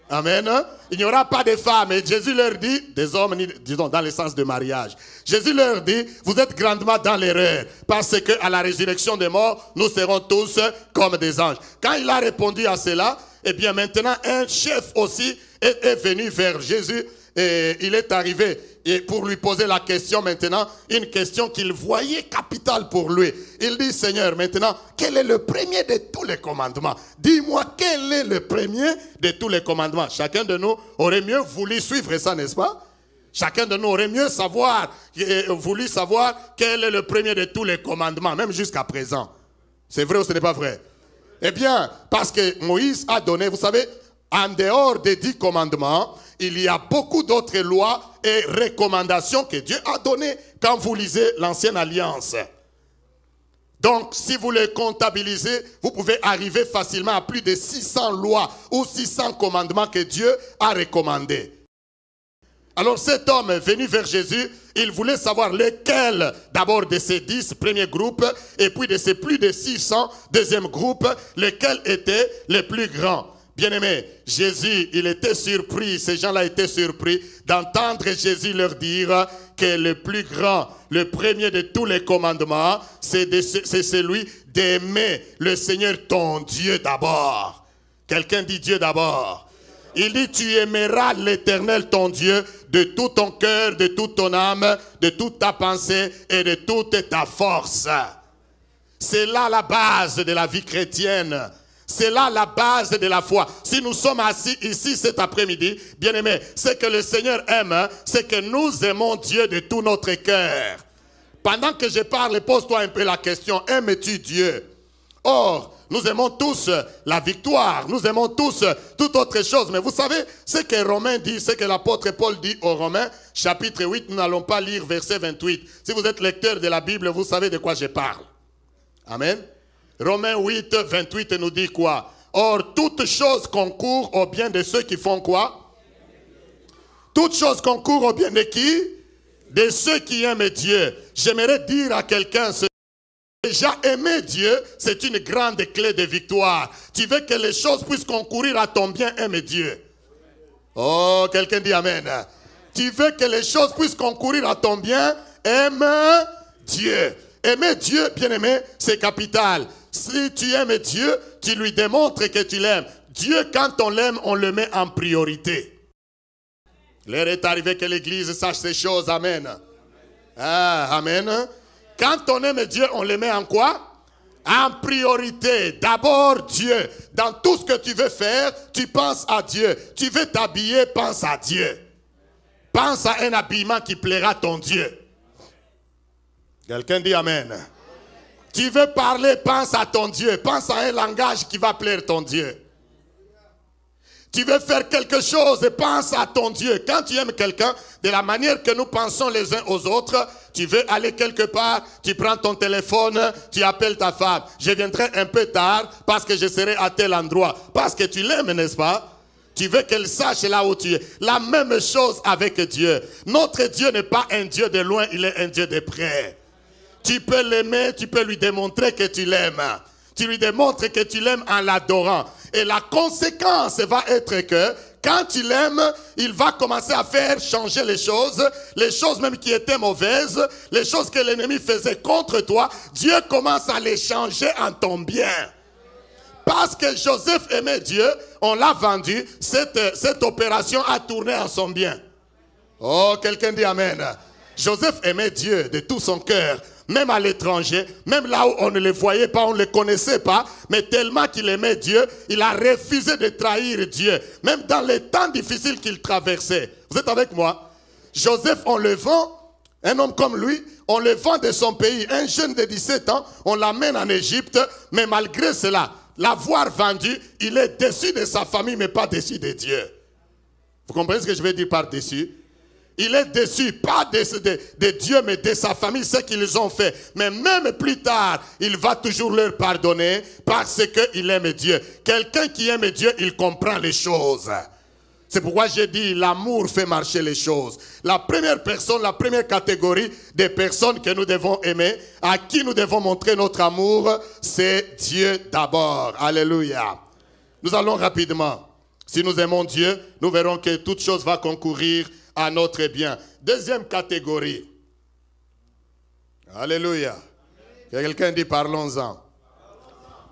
Speaker 3: Amen. Il n'y aura pas de femmes. Et Jésus leur dit, des hommes, disons dans le sens de mariage. Jésus leur dit, vous êtes grandement dans l'erreur. Parce qu'à la résurrection des morts, nous serons tous comme des anges. Quand il a répondu à cela, eh bien maintenant un chef aussi est venu vers Jésus. Et il est arrivé et pour lui poser la question maintenant, une question qu'il voyait capitale pour lui. Il dit, Seigneur, maintenant, quel est le premier de tous les commandements? Dis-moi, quel est le premier de tous les commandements? Chacun de nous aurait mieux voulu suivre ça, n'est-ce pas? Chacun de nous aurait mieux voulu savoir quel est le premier de tous les commandements, même jusqu'à présent. C'est vrai ou ce n'est pas vrai? Eh bien, parce que Moïse a donné, vous savez, en dehors des 10 commandements, il y a beaucoup d'autres lois et recommandations que Dieu a données quand vous lisez l'Ancienne Alliance. Donc, si vous les comptabilisez, vous pouvez arriver facilement à plus de 600 lois ou 600 commandements que Dieu a recommandés. Alors cet homme venu vers Jésus, il voulait savoir lequel d'abord de ces 10 premiers groupes et puis de ces plus de 600 deuxième groupe, lequel était le plus grand. Bien-aimé, Jésus, il était surpris, ces gens-là étaient surpris d'entendre Jésus leur dire que le plus grand, le premier de tous les commandements, c'est celui d'aimer le Seigneur ton Dieu d'abord. Quelqu'un dit Dieu d'abord. Il dit, tu aimeras l'Éternel ton Dieu de tout ton cœur, de toute ton âme, de toute ta pensée et de toute ta force. C'est là la base de la vie chrétienne. C'est là la base de la foi. Si nous sommes assis ici cet après-midi, bien-aimés, ce que le Seigneur aime, c'est que nous aimons Dieu de tout notre cœur. Pendant que je parle, pose-toi un peu la question, aimes-tu Dieu? Or, nous aimons tous la victoire, nous aimons tous toute autre chose. Mais vous savez, ce que Romains dit, ce que l'apôtre Paul dit aux Romains, chapitre 8, nous n'allons pas lire verset 28. Si vous êtes lecteur de la Bible, vous savez de quoi je parle. Amen. Romains 8, 28 nous dit quoi? Or, toute chose concourt au bien de ceux qui font quoi? Toute chose concourt au bien de qui? De ceux qui aiment Dieu. J'aimerais dire à quelqu'un, déjà aimer Dieu, c'est une grande clé de victoire. Tu veux que les choses puissent concourir à ton bien, aime Dieu. Oh, quelqu'un dit Amen. Tu veux que les choses puissent concourir à ton bien, aime Dieu. Aimer Dieu, bien-aimé, c'est capital. Si tu aimes Dieu, tu lui démontres que tu l'aimes. Dieu, quand on l'aime, on le met en priorité. L'heure est arrivée que l'Église sache ces choses. Amen. Ah, amen. Quand on aime Dieu, on le met en quoi? En priorité. D'abord Dieu. Dans tout ce que tu veux faire, tu penses à Dieu. Tu veux t'habiller, pense à Dieu. Pense à un habillement qui plaira à ton Dieu. Quelqu'un dit Amen. Tu veux parler, pense à ton Dieu. Pense à un langage qui va plaire ton Dieu. Tu veux faire quelque chose et pense à ton Dieu. Quand tu aimes quelqu'un, de la manière que nous pensons les uns aux autres, tu veux aller quelque part, tu prends ton téléphone, tu appelles ta femme. Je viendrai un peu tard parce que je serai à tel endroit. Parce que tu l'aimes, n'est-ce pas? Tu veux qu'elle sache là où tu es. La même chose avec Dieu. Notre Dieu n'est pas un Dieu de loin, il est un Dieu de près. Tu peux l'aimer, tu peux lui démontrer que tu l'aimes. Tu lui démontres que tu l'aimes en l'adorant. Et la conséquence va être que quand tu l'aimes, il va commencer à faire changer les choses même qui étaient mauvaises, les choses que l'ennemi faisait contre toi, Dieu commence à les changer en ton bien. Parce que Joseph aimait Dieu, on l'a vendu, cette opération a tourné en son bien. Oh, quelqu'un dit Amen. Joseph aimait Dieu de tout son cœur. Même à l'étranger, même là où on ne le voyait pas, on ne le connaissait pas, mais tellement qu'il aimait Dieu, il a refusé de trahir Dieu, même dans les temps difficiles qu'il traversait. Vous êtes avec moi? Joseph, on le vend, un homme comme lui, on le vend de son pays, un jeune de 17 ans, on l'amène en Égypte, mais malgré cela, l'avoir vendu, il est déçu de sa famille, mais pas déçu de Dieu. Vous comprenez ce que je veux dire par déçu? Il est déçu, pas de Dieu, mais de sa famille, ce qu'ils ont fait. Mais même plus tard, il va toujours leur pardonner parce qu'il aime Dieu. Quelqu'un qui aime Dieu, il comprend les choses. C'est pourquoi j'ai dit, l'amour fait marcher les choses. La première personne, la première catégorie des personnes que nous devons aimer, à qui nous devons montrer notre amour, c'est Dieu d'abord. Alléluia. nous allons rapidement. Si nous aimons Dieu, nous verrons que toute chose va concourir à notre bien. Deuxième catégorie. Alléluia. Quelqu'un dit parlons-en.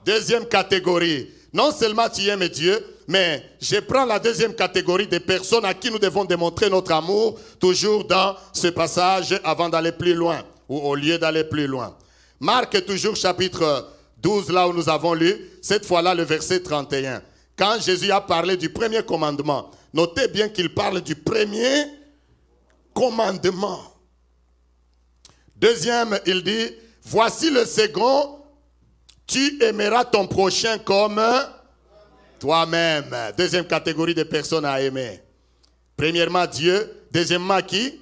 Speaker 3: Deuxième catégorie. Non seulement tu aimes Dieu, mais je prends la deuxième catégorie des personnes à qui nous devons démontrer notre amour, toujours dans ce passage avant d'aller plus loin, ou au lieu d'aller plus loin. Marc, toujours chapitre 12, là où nous avons lu, cette fois-là le verset 31. Quand Jésus a parlé du premier commandement, notez bien qu'il parle du premier commandement. Deuxième, il dit, voici le second, tu aimeras ton prochain comme toi-même. Deuxième catégorie de personnes à aimer. Premièrement, Dieu. Deuxièmement, qui?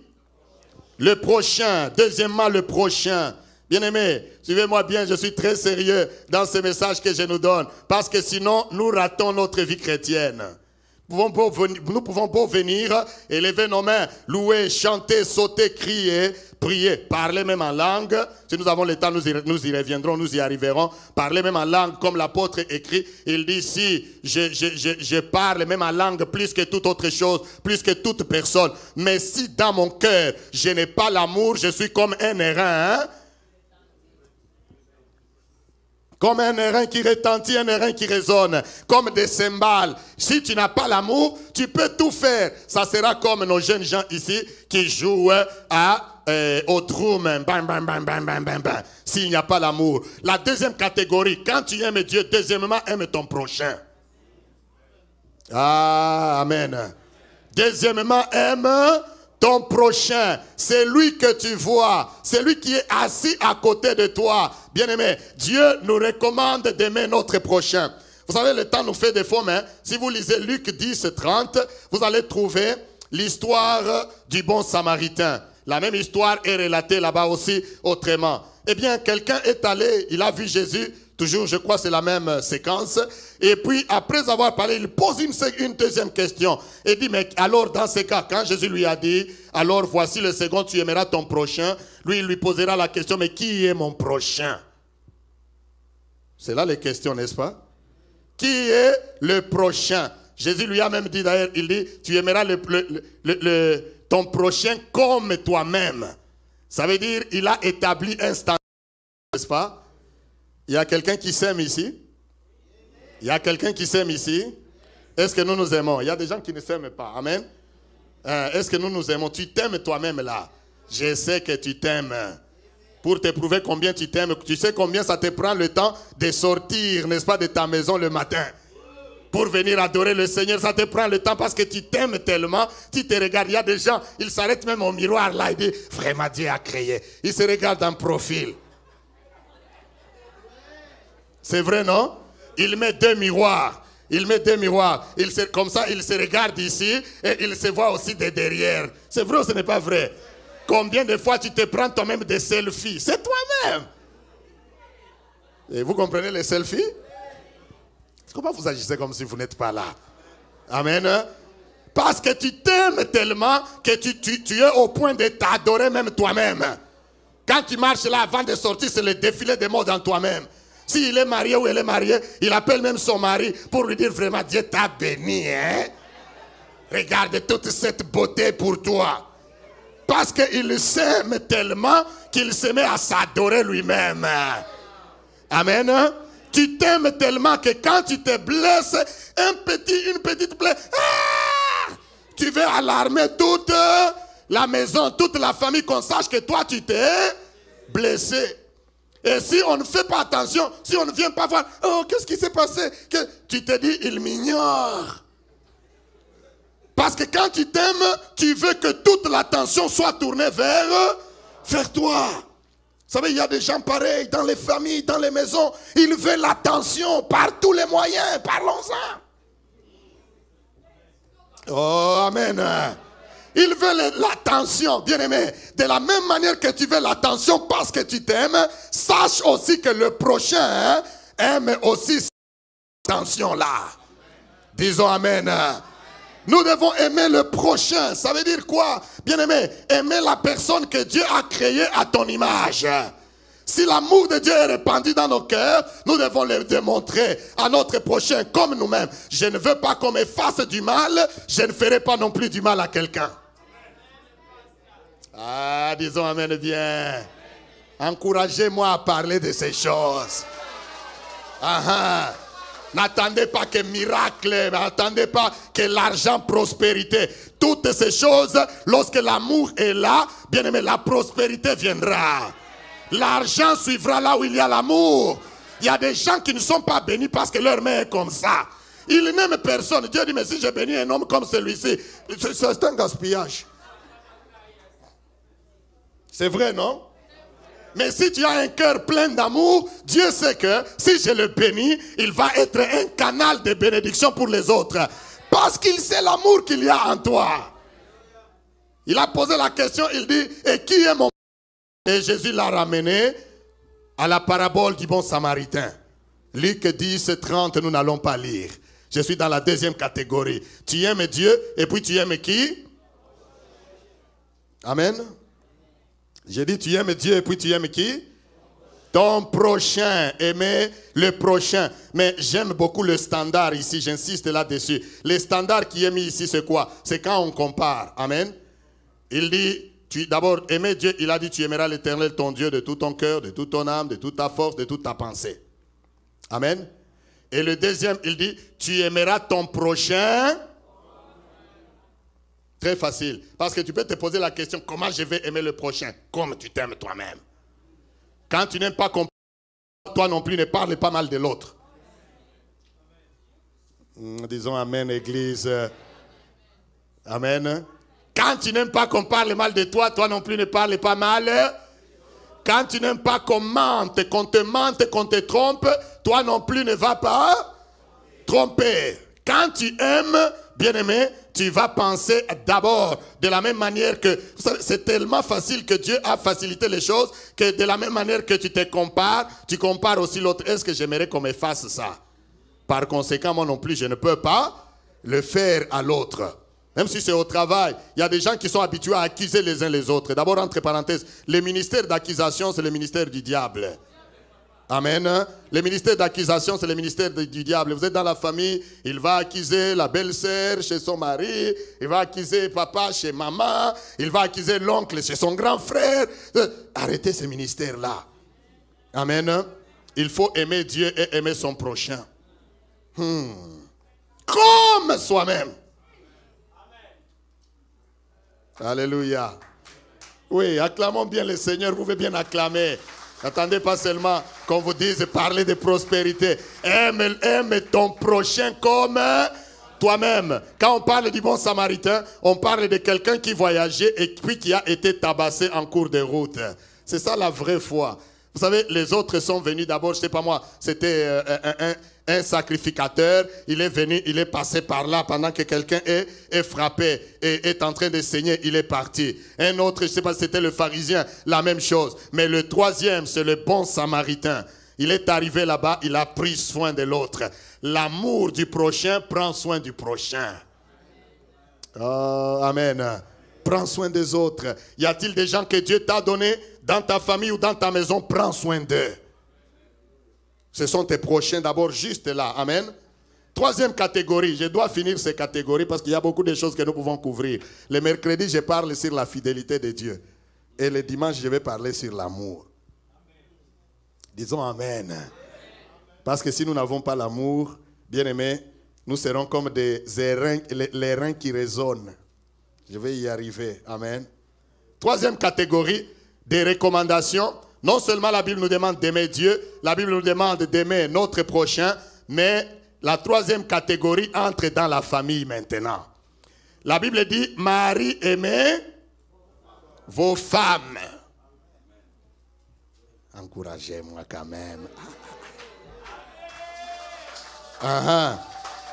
Speaker 3: Le prochain. Deuxièmement, le prochain. Bien-aimés, suivez-moi bien, je suis très sérieux dans ce message que je nous donne. Parce que sinon, nous ratons notre vie chrétienne. Nous pouvons beau venir, élever nos mains, louer, chanter, sauter, crier, prier, parler même en langue. Si nous avons le temps, nous y reviendrons, nous y arriverons. Parler même en langue, comme l'apôtre écrit. Il dit, si je parle même en langue plus que toute autre chose, plus que toute personne. Mais si dans mon cœur, je n'ai pas l'amour, je suis comme un airain. Hein? Comme un airain qui retentit, un airain qui résonne, comme des cymbales. Si tu n'as pas l'amour, tu peux tout faire. Ça sera comme nos jeunes gens ici qui jouent au drum. Bam, bam, bam, bam, bam, bam, bam. S'il n'y a pas l'amour. La deuxième catégorie, quand tu aimes Dieu, deuxièmement, aime ton prochain. Ah, amen. Deuxièmement, aime ton prochain, c'est lui que tu vois, c'est lui qui est assis à côté de toi. Bien-aimé, Dieu nous recommande d'aimer notre prochain. Vous savez, le temps nous fait défaut, mais si vous lisez Luc 10, 30, vous allez trouver l'histoire du bon samaritain. La même histoire est relatée là-bas aussi autrement. Eh bien, quelqu'un est allé, il a vu Jésus, toujours je crois c'est la même séquence, et puis après avoir parlé, il pose une deuxième question. Il dit, mais alors dans ce cas, quand Jésus lui a dit, alors voici le second, tu aimeras ton prochain, lui il lui posera la question, mais qui est mon prochain? C'est là les questions, n'est-ce pas? Qui est le prochain? Jésus lui a même dit d'ailleurs, il dit, tu aimeras ton prochain comme toi-même. Ça veut dire, il a établi un standard, n'est-ce pas? Il y a quelqu'un qui s'aime ici? Il y a quelqu'un qui s'aime ici? Est-ce que nous nous aimons? Il y a des gens qui ne s'aiment pas. Amen. Est-ce que nous nous aimons? Tu t'aimes toi-même là. Je sais que tu t'aimes. Pour te prouver combien tu t'aimes, tu sais combien ça te prend le temps de sortir, n'est-ce pas, de ta maison le matin. Pour venir adorer le Seigneur, ça te prend le temps parce que tu t'aimes tellement. Tu te regardes, il y a des gens, ils s'arrêtent même au miroir là, ils disent, vraiment Dieu a créé. Ils se regardent en profil. C'est vrai, non? Il met deux miroirs. Il met deux miroirs. Comme ça, il se regarde ici et il se voit aussi de derrière. C'est vrai ou ce n'est pas vrai? Combien de fois tu te prends toi-même des selfies? C'est toi-même. Et vous comprenez les selfies? Comment vous agissez comme si vous n'êtes pas là? Amen. Parce que tu t'aimes tellement que tu es au point de t'adorer même toi-même. Quand tu marches là avant de sortir, c'est le défilé des mots dans toi-même. S'il est marié ou elle est mariée, il appelle même son mari pour lui dire vraiment, Dieu t'a béni. Hein? Regarde toute cette beauté pour toi. Parce qu'il s'aime tellement qu'il se met à s'adorer lui-même. Amen. Tu t'aimes tellement que quand tu te blesses, une petite blessure, tu veux alarmer toute la maison, toute la famille, qu'on sache que toi tu t'es blessé. Et si on ne fait pas attention, si on ne vient pas voir, oh, qu'est-ce qui s'est passé? Que tu te dis, il m'ignore. Parce que quand tu t'aimes, tu veux que toute l'attention soit tournée vers toi. Vous savez, il y a des gens pareils dans les familles, dans les maisons. Ils veulent l'attention par tous les moyens. Parlons-en. Oh, amen. Ils veulent l'attention, bien-aimé. De la même manière que tu veux l'attention parce que tu t'aimes, sache aussi que le prochain aime aussi cette attention-là. Disons amen. Nous devons aimer le prochain. Ça veut dire quoi? Bien-aimé, aimer la personne que Dieu a créée à ton image. Si l'amour de Dieu est répandu dans nos cœurs, nous devons le démontrer à notre prochain comme nous-mêmes. Je ne veux pas qu'on me fasse du mal, je ne ferai pas non plus du mal à quelqu'un. Ah, disons amen bien. Encouragez-moi à parler de ces choses. N'attendez pas que miracle, n'attendez pas que l'argent, prospérité. Toutes ces choses, lorsque l'amour est là, bien aimé, la prospérité viendra. L'argent suivra là où il y a l'amour. Il y a des gens qui ne sont pas bénis parce que leur main est comme ça. Ils n'aiment personne. Dieu dit, mais si je bénis un homme comme celui-ci, c'est un gaspillage. C'est vrai, non? Mais si tu as un cœur plein d'amour, Dieu sait que si je le bénis, il va être un canal de bénédiction pour les autres. Parce qu'il sait l'amour qu'il y a en toi. Il a posé la question, il dit, et qui est mon... Et Jésus l'a ramené à la parabole du bon samaritain. Luc 10, 30, nous n'allons pas lire. Je suis dans la deuxième catégorie. Tu aimes Dieu et puis tu aimes qui? Amen. J'ai dit tu aimes Dieu et puis tu aimes qui? Ton prochain. Aimer le prochain. Mais j'aime beaucoup le standard ici, j'insiste là-dessus. Le standard qui est mis ici, c'est quoi? C'est quand on compare. Amen. Il dit... D'abord, aimer Dieu, il a dit tu aimeras l'Éternel ton Dieu de tout ton cœur, de toute ton âme, de toute ta force, de toute ta pensée. Amen. Et le deuxième, il dit tu aimeras ton prochain. Très facile. Parce que tu peux te poser la question, comment je vais aimer le prochain? Comme tu t'aimes toi-même. Quand tu n'aimes pas qu'on parle, toi non plus ne parle pas mal de l'autre. Disons amen, Église. Amen. Quand tu n'aimes pas qu'on parle mal de toi, toi non plus ne parle pas mal. Quand tu n'aimes pas qu'on mente, qu'on te trompe, toi non plus ne vas pas tromper. Quand tu aimes, bien-aimé, tu vas penser d'abord de la même manière que... C'est tellement facile que Dieu a facilité les choses que de la même manière que tu te compares, tu compares aussi l'autre. Est-ce que j'aimerais qu'on me fasse ça? Par conséquent, moi non plus, je ne peux pas le faire à l'autre. Même si c'est au travail, il y a des gens qui sont habitués à accuser les uns les autres. D'abord, entre parenthèses, le ministère d'accusation, c'est le ministère du diable. Amen. Le ministère d'accusation, c'est le ministère du diable. Vous êtes dans la famille, il va accuser la belle-sœur chez son mari, il va accuser papa chez maman, il va accuser l'oncle chez son grand frère. Arrêtez ce ministère-là. Amen. Il faut aimer Dieu et aimer son prochain. Comme soi-même. Alléluia. Oui, acclamons bien le Seigneur. Vous pouvez bien acclamer. N'attendez pas seulement qu'on vous dise parler de prospérité. Aime ton prochain comme toi-même. Quand on parle du bon samaritain, on parle de quelqu'un qui voyageait et puis qui a été tabassé en cours de route. C'est ça la vraie foi. Vous savez, les autres sont venus d'abord, je ne sais pas moi, c'était un sacrificateur. Il est venu, il est passé par là pendant que quelqu'un est frappé et est en train de saigner, il est parti. Un autre, je ne sais pas si c'était le pharisien, la même chose. Mais le troisième, c'est le bon samaritain. Il est arrivé là-bas, il a pris soin de l'autre. L'amour du prochain prend soin du prochain. Oh, amen. Prends soin des autres. Y a-t-il des gens que Dieu t'a donné dans ta famille ou dans ta maison? Prends soin d'eux. Ce sont tes prochains d'abord juste là. Amen. Troisième catégorie. Je dois finir ces catégories parce qu'il y a beaucoup de choses que nous pouvons couvrir. Le mercredi, je parle sur la fidélité de Dieu. Et le dimanche, je vais parler sur l'amour. Disons amen. Parce que si nous n'avons pas l'amour, bien aimé, nous serons comme les reins qui résonnent. Je vais y arriver. Amen. Troisième catégorie des recommandations. Non seulement la Bible nous demande d'aimer Dieu, la Bible nous demande d'aimer notre prochain, mais la troisième catégorie entre dans la famille maintenant. La Bible dit, Marie, aimez vos femmes. Encouragez-moi quand même.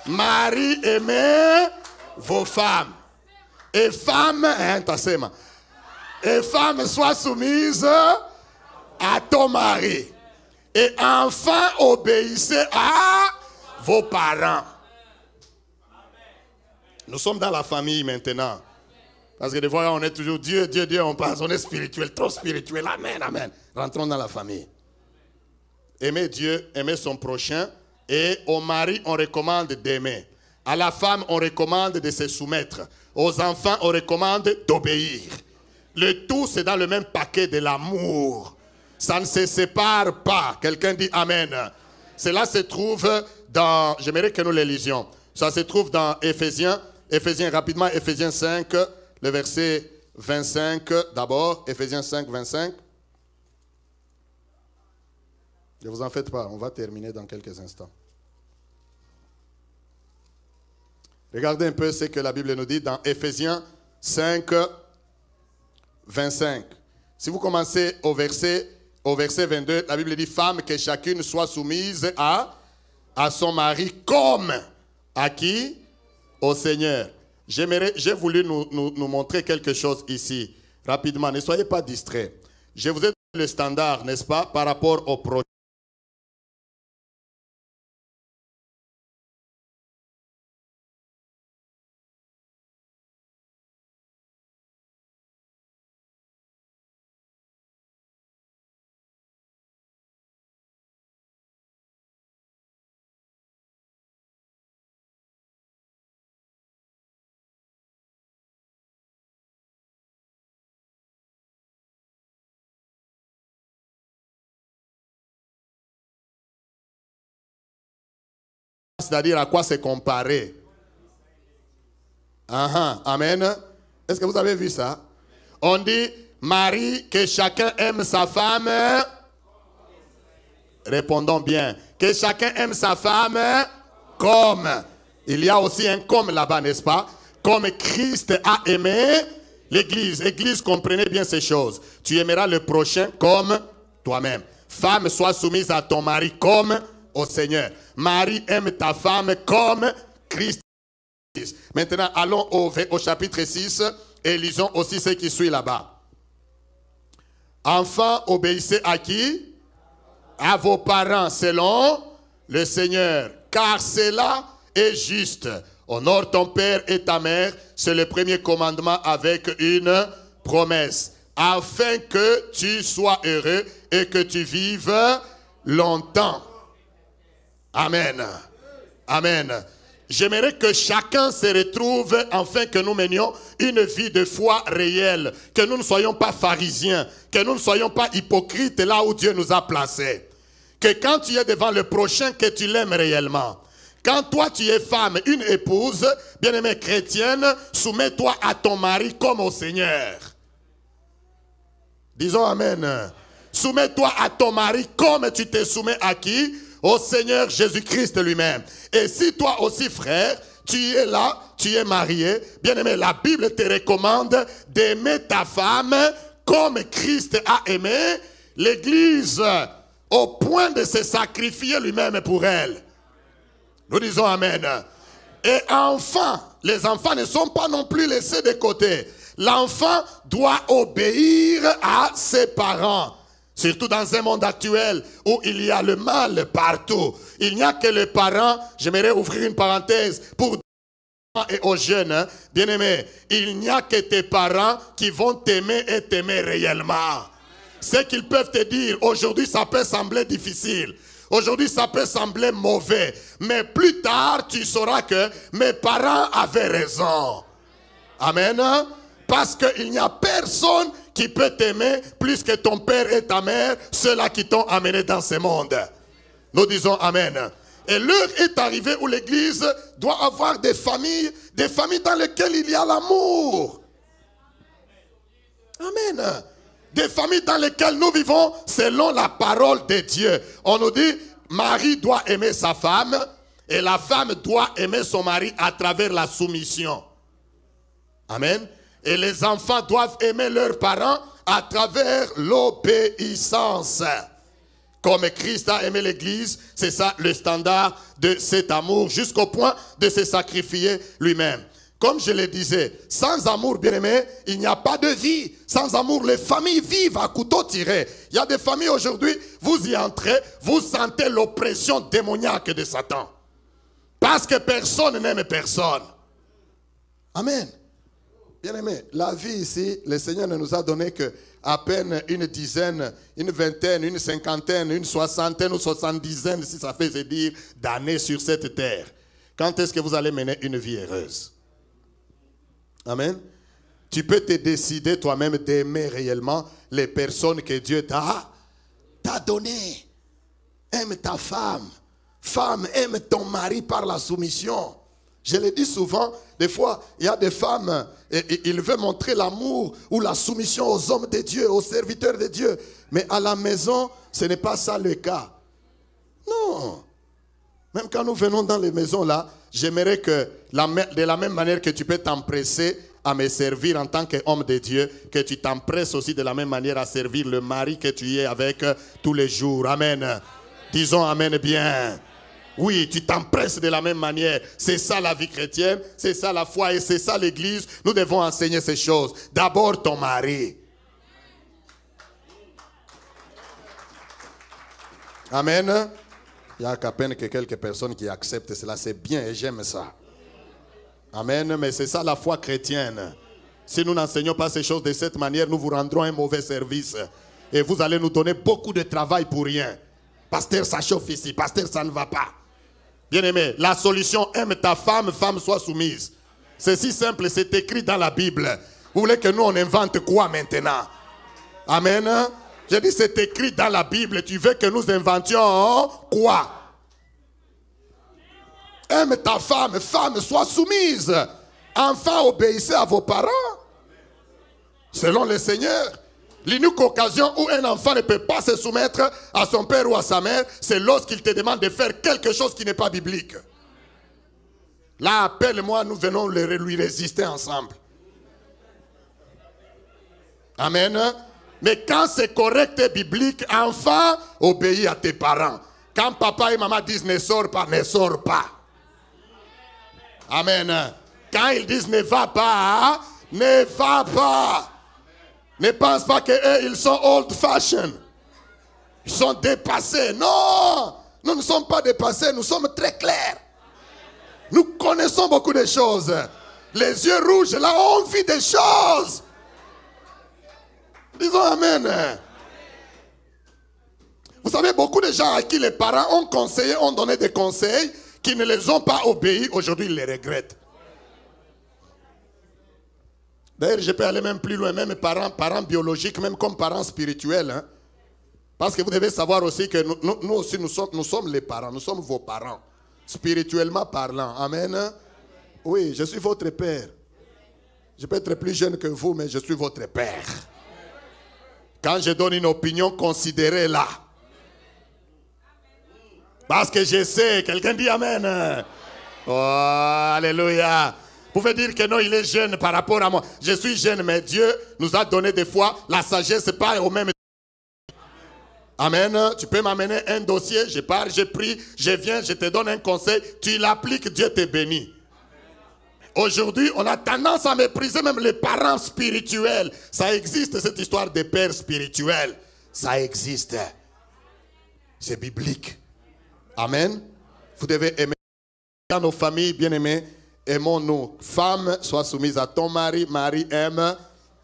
Speaker 3: Marie, aimez vos femmes. Et femmes, sois soumise à ton mari. Et enfants, obéissez à vos parents. Nous sommes dans la famille maintenant. Parce que des fois, on est toujours Dieu, Dieu, Dieu, on pense, on est spirituel, trop spirituel. Amen, amen. Rentrons dans la famille. Aimer Dieu, aimer son prochain. Et au mari, on recommande d'aimer. À la femme, on recommande de se soumettre. Aux enfants, on recommande d'obéir. Le tout, c'est dans le même paquet de l'amour. Ça ne se sépare pas. Quelqu'un dit Amen. Cela se trouve dans, j'aimerais que nous le lisions. Ça se trouve dans Éphésiens rapidement, Éphésiens 5, le verset 25 d'abord, Éphésiens 5, 25. Ne vous en faites pas, on va terminer dans quelques instants. Regardez un peu ce que la Bible nous dit dans Éphésiens 5, 25. Si vous commencez au verset 22, la Bible dit « Femme, que chacune soit soumise à son mari comme à qui? Au Seigneur. » J'ai voulu nous montrer quelque chose ici, rapidement. Ne soyez pas distraits. Je vous ai donné le standard, n'est-ce pas, par rapport au projet. C'est-à-dire à quoi c'est comparé. Amen. Est-ce que vous avez vu ça? On dit, Marie, que chacun aime sa femme. Répondons bien. Que chacun aime sa femme comme. Il y a aussi un comme là-bas, n'est-ce pas? Comme Christ a aimé l'Église. Église, comprenez bien ces choses. Tu aimeras le prochain comme toi-même. Femme, sois soumise à ton mari comme au Seigneur. Marie, aime ta femme comme Christ. Maintenant, allons au chapitre 6 et lisons aussi ce qui suit là-bas. Enfants, obéissez à qui? À vos parents selon le Seigneur, car cela est juste. Honore ton père et ta mère, c'est le premier commandement avec une promesse, afin que tu sois heureux et que tu vives longtemps. Amen. Amen. J'aimerais que chacun se retrouve afin que nous menions une vie de foi réelle. Que nous ne soyons pas pharisiens. Que nous ne soyons pas hypocrites là où Dieu nous a placés. Que quand tu es devant le prochain, que tu l'aimes réellement. Quand toi tu es femme, une épouse, bien-aimée chrétienne, soumets-toi à ton mari comme au Seigneur. Disons Amen. Soumets-toi à ton mari comme tu te soumets à qui? Au Seigneur Jésus-Christ lui-même. Et si toi aussi, frère, tu es là, tu es marié, bien-aimé, la Bible te recommande d'aimer ta femme comme Christ a aimé l'Église, au point de se sacrifier lui-même pour elle. Nous disons Amen. Et enfin, les enfants ne sont pas non plus laissés de côté. L'enfant doit obéir à ses parents. Surtout dans un monde actuel où il y a le mal partout. Il n'y a que les parents, j'aimerais ouvrir une parenthèse pour et aux jeunes, bien-aimés, il n'y a que tes parents qui vont t'aimer et t'aimer réellement. Ce qu'ils peuvent te dire, aujourd'hui ça peut sembler difficile, aujourd'hui ça peut sembler mauvais, mais plus tard tu sauras que mes parents avaient raison. Amen. Parce qu'il n'y a personne qui peut t'aimer plus que ton père et ta mère, ceux-là qui t'ont amené dans ce monde. Nous disons Amen. Et l'heure est arrivée où l'Église doit avoir des familles dans lesquelles il y a l'amour. Amen. Des familles dans lesquelles nous vivons selon la parole de Dieu. On nous dit, Marie doit aimer sa femme et la femme doit aimer son mari à travers la soumission. Amen. Et les enfants doivent aimer leurs parents à travers l'obéissance. Comme Christ a aimé l'Église, c'est ça le standard de cet amour, jusqu'au point de se sacrifier lui-même. Comme je le disais, sans amour, bien-aimé, il n'y a pas de vie. Sans amour, les familles vivent à couteau tiré. Il y a des familles aujourd'hui, vous y entrez, vous sentez l'oppression démoniaque de Satan. Parce que personne n'aime personne. Amen. Bien-aimé, la vie ici, le Seigneur ne nous a donné que à peine une dizaine, une vingtaine, une cinquantaine, une soixantaine ou 70, si ça fait se dire, d'années sur cette terre. Quand est-ce que vous allez mener une vie heureuse? Amen. Tu peux te décider toi-même d'aimer réellement les personnes que Dieu t'a données. Aime ta femme. Femme, aime ton mari par la soumission. Je le dis souvent, des fois, il y a des femmes, ils veulent montrer l'amour ou la soumission aux hommes de Dieu, aux serviteurs de Dieu. Mais à la maison, ce n'est pas ça le cas. Non. Même quand nous venons dans les maisons là, j'aimerais que de la même manière que tu peux t'empresser à me servir en tant qu'homme de Dieu, que tu t'empresses aussi de la même manière à servir le mari que tu es avec tous les jours. Amen. Disons amen bien. Oui, tu t'empresses de la même manière. C'est ça la vie chrétienne, c'est ça la foi et c'est ça l'église. Nous devons enseigner ces choses. D'abord ton mari. Amen. Il n'y a qu'à peine que quelques personnes qui acceptent cela. C'est bien et j'aime ça. Amen. Mais c'est ça la foi chrétienne. Si nous n'enseignons pas ces choses de cette manière, nous vous rendrons un mauvais service. Et vous allez nous donner beaucoup de travail pour rien. Pasteur, ça chauffe ici. Pasteur, ça ne va pas. Bien-aimé, la solution, aime ta femme, femme soit soumise. C'est si simple, c'est écrit dans la Bible. Vous voulez que nous on invente quoi maintenant? Amen. J'ai dit c'est écrit dans la Bible. Tu veux que nous inventions quoi? Aime ta femme, femme soit soumise. Enfants, obéissez à vos parents. Selon le Seigneur. L'unique occasion où un enfant ne peut pas se soumettre à son père ou à sa mère, c'est lorsqu'il te demande de faire quelque chose qui n'est pas biblique. Là, appelle-moi, nous venons lui résister ensemble. Amen. Mais quand c'est correct et biblique, enfant, obéis à tes parents. Quand papa et maman disent ne sors pas, ne sors pas. Amen. Quand ils disent ne va pas, ne va pas. Ne pense pas qu'eux, ils sont old-fashioned. Ils sont dépassés. Non, nous ne sommes pas dépassés, nous sommes très clairs. Nous connaissons beaucoup de choses. Les yeux rouges, là, on vit des choses. Disons amen. Vous savez, beaucoup de gens à qui les parents ont conseillé, ont donné des conseils, qui ne les ont pas obéis, aujourd'hui ils les regrettent. D'ailleurs, je peux aller même plus loin, même parents biologiques, même comme parents spirituels. Hein. Parce que vous devez savoir aussi que nous aussi, nous sommes les parents, nous sommes vos parents. Spirituellement parlant. Amen. Oui, je suis votre père. Je peux être plus jeune que vous, mais je suis votre père. Quand je donne une opinion, considérez-la. Parce que je sais, quelqu'un dit amen. Oh, alléluia. Vous pouvez dire que non, il est jeune par rapport à moi. Je suis jeune, mais Dieu nous a donné des fois la sagesse, pas au même temps. Amen. Tu peux m'amener un dossier, je pars, je prie, je viens, je te donne un conseil, tu l'appliques, Dieu te bénit. Aujourd'hui, on a tendance à mépriser même les parents spirituels. Ça existe, cette histoire des pères spirituels. Ça existe. C'est biblique. Amen. Vous devez aimer. Dans nos familles bien-aimées, aimons-nous. Femme, sois soumise à ton mari. Mari, aime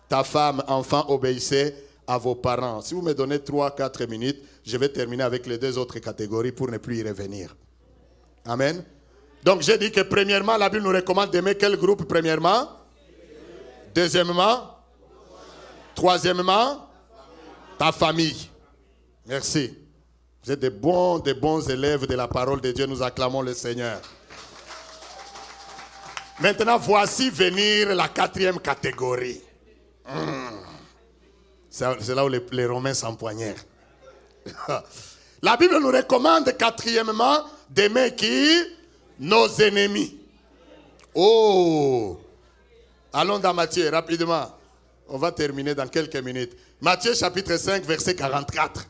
Speaker 3: ta femme. Enfant, obéissez à vos parents. Si vous me donnez 3-4 minutes, je vais terminer avec les deux autres catégories pour ne plus y revenir. Amen. Donc j'ai dit que premièrement, la Bible nous recommande d'aimer quel groupe premièrement? Deuxièmement? Troisièmement? Ta famille. Merci. Vous êtes des bons élèves de la parole de Dieu. Nous acclamons le Seigneur. Maintenant, voici venir la quatrième catégorie. C'est là où les Romains s'empoignèrent. La Bible nous recommande quatrièmement d'aimer qui? Nos ennemis. Oh! Allons dans Matthieu, rapidement. On va terminer dans quelques minutes. Matthieu chapitre 5, verset 44.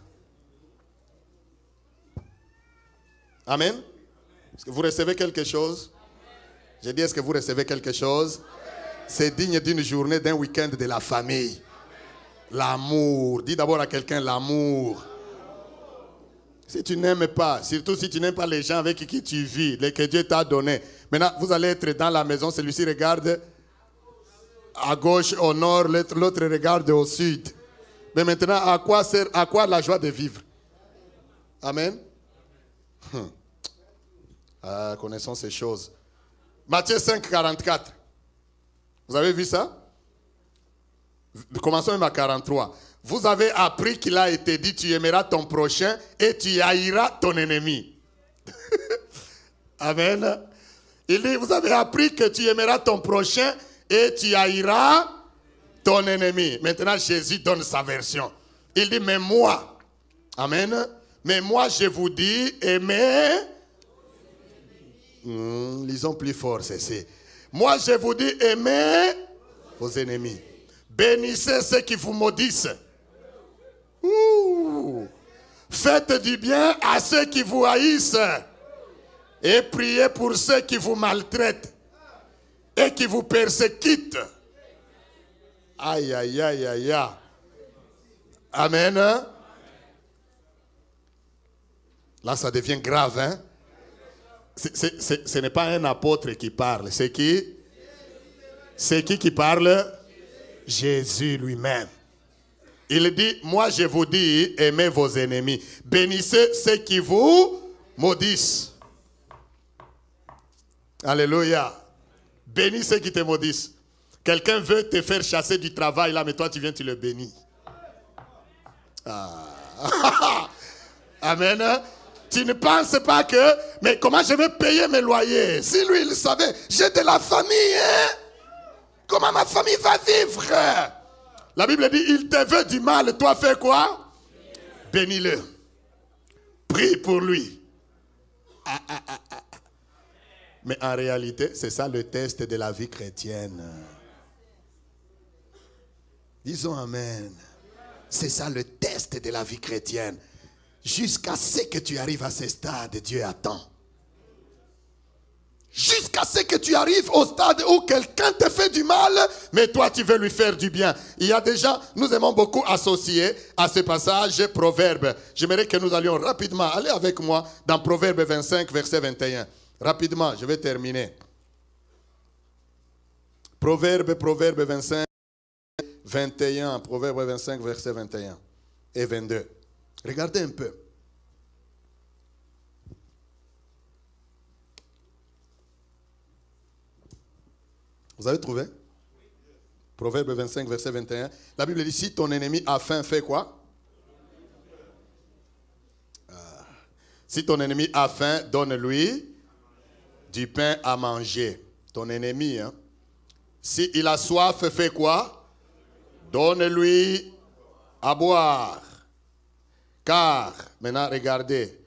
Speaker 3: Amen. Est-ce que vous recevez quelque chose? J'ai dit, est-ce que vous recevez quelque chose? C'est digne d'une journée, d'un week-end de la famille. L'amour. Dis d'abord à quelqu'un l'amour. Si tu n'aimes pas, surtout si tu n'aimes pas les gens avec qui tu vis, les que Dieu t'a donné. Maintenant, vous allez être dans la maison, celui-ci regarde. à gauche, au nord, l'autre regarde au sud. Mais maintenant, à quoi la joie de vivre? Amen. Connaissons ces choses. Matthieu 5, 44. Vous avez vu ça? Commençons même à 43. Vous avez appris qu'il a été dit, tu aimeras ton prochain et tu haïras ton ennemi. Amen. Il dit, vous avez appris que tu aimeras ton prochain et tu haïras ton ennemi. Maintenant, Jésus donne sa version. Il dit, mais moi, amen, mais moi je vous dis, aimez. Lisons plus fort, c'est. Moi je vous dis, aimez vos ennemis. Bénissez ceux qui vous maudissent. Faites du bien à ceux qui vous haïssent. Et priez pour ceux qui vous maltraitent et qui vous persécutent. Aïe, aïe, aïe, aïe, aïe. Amen. Là, ça devient grave, hein? Ce n'est pas un apôtre qui parle. C'est qui? C'est qui parle? Jésus lui-même. Il dit, moi je vous dis, aimez vos ennemis. Bénissez ceux qui vous maudissent. Alléluia. Bénis ceux qui te maudissent. Quelqu'un veut te faire chasser du travail là, mais toi tu viens, tu le bénis. Amen. Tu ne penses pas que, mais comment je vais payer mes loyers? Si lui il savait, j'ai de la famille, hein? Comment ma famille va vivre? La Bible dit, il te veut du mal, toi fais quoi? Bénis-le. Prie pour lui. Mais en réalité, c'est ça le test de la vie chrétienne. Disons amen. C'est ça le test de la vie chrétienne. Jusqu'à ce que tu arrives à ce stade, Dieu attend. Jusqu'à ce que tu arrives au stade où quelqu'un te fait du mal, mais toi tu veux lui faire du bien. Il y a des gens, nous aimons beaucoup associer à ce passage Proverbe. J'aimerais que nous allions rapidement, allez avec moi dans Proverbe 25, verset 21. Rapidement, je vais terminer. Proverbe 25, 21. Proverbe 25, verset 21 et 22. Regardez un peu. Vous avez trouvé? Proverbe 25, verset 21. La Bible dit, si ton ennemi a faim, fais quoi? Si ton ennemi a faim, donne-lui du pain à manger. Ton ennemi, hein? Si il a soif, fais quoi? Donne-lui à boire. Car, maintenant regardez,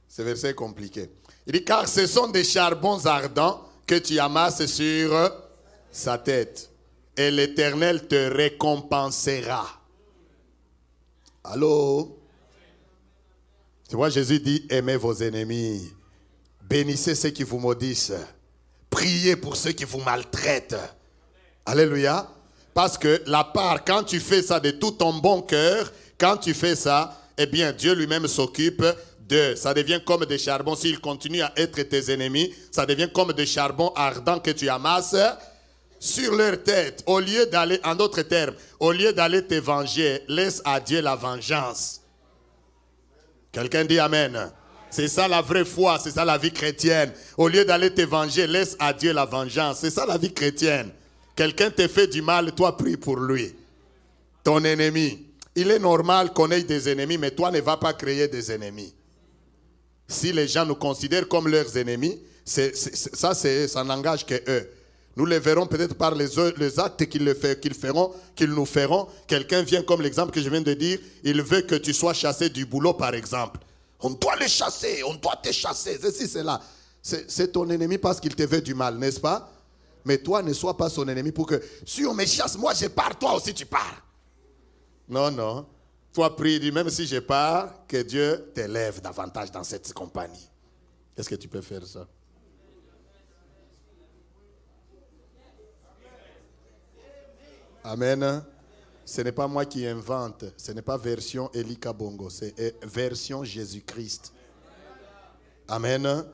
Speaker 3: ce verset est compliqué. Il dit, car ce sont des charbons ardents que tu amasses sur sa tête. Et l'Éternel te récompensera. Allô? Tu vois, Jésus dit, aimez vos ennemis. Bénissez ceux qui vous maudissent. Priez pour ceux qui vous maltraitent. Alléluia. Parce que la part, quand tu fais ça de tout ton bon cœur, quand tu fais ça, eh bien, Dieu lui-même s'occupe de. Ça devient comme des charbons. S'ils continuent à être tes ennemis, ça devient comme des charbons ardents que tu amasses sur leur tête. Au lieu d'aller, en d'autres termes, au lieu d'aller te venger, laisse à Dieu la vengeance. Quelqu'un dit amen. C'est ça la vraie foi, c'est ça la vie chrétienne. Au lieu d'aller te venger, laisse à Dieu la vengeance. C'est ça la vie chrétienne. Quelqu'un te fait du mal, toi prie pour lui. Ton ennemi. Il est normal qu'on ait des ennemis, mais toi ne vas pas créer des ennemis. Si les gens nous considèrent comme leurs ennemis, ça n'engage que eux. Nous les verrons peut-être par les actes qu'ils nous feront. Quelqu'un vient comme l'exemple que je viens de dire. Il veut que tu sois chassé du boulot, par exemple. On doit les chasser, on doit te chasser. Ceci, c'est là. C'est ton ennemi parce qu'il te veut du mal, n'est-ce pas? Mais toi, ne sois pas son ennemi pour que si on me chasse, moi je pars, toi aussi tu pars. Non, non. Toi, prie, même si je pars, que Dieu t'élève davantage dans cette compagnie. Est-ce que tu peux faire ça? Amen. Ce n'est pas moi qui invente. Ce n'est pas version Elika Bongo. C'est version Jésus-Christ. Amen.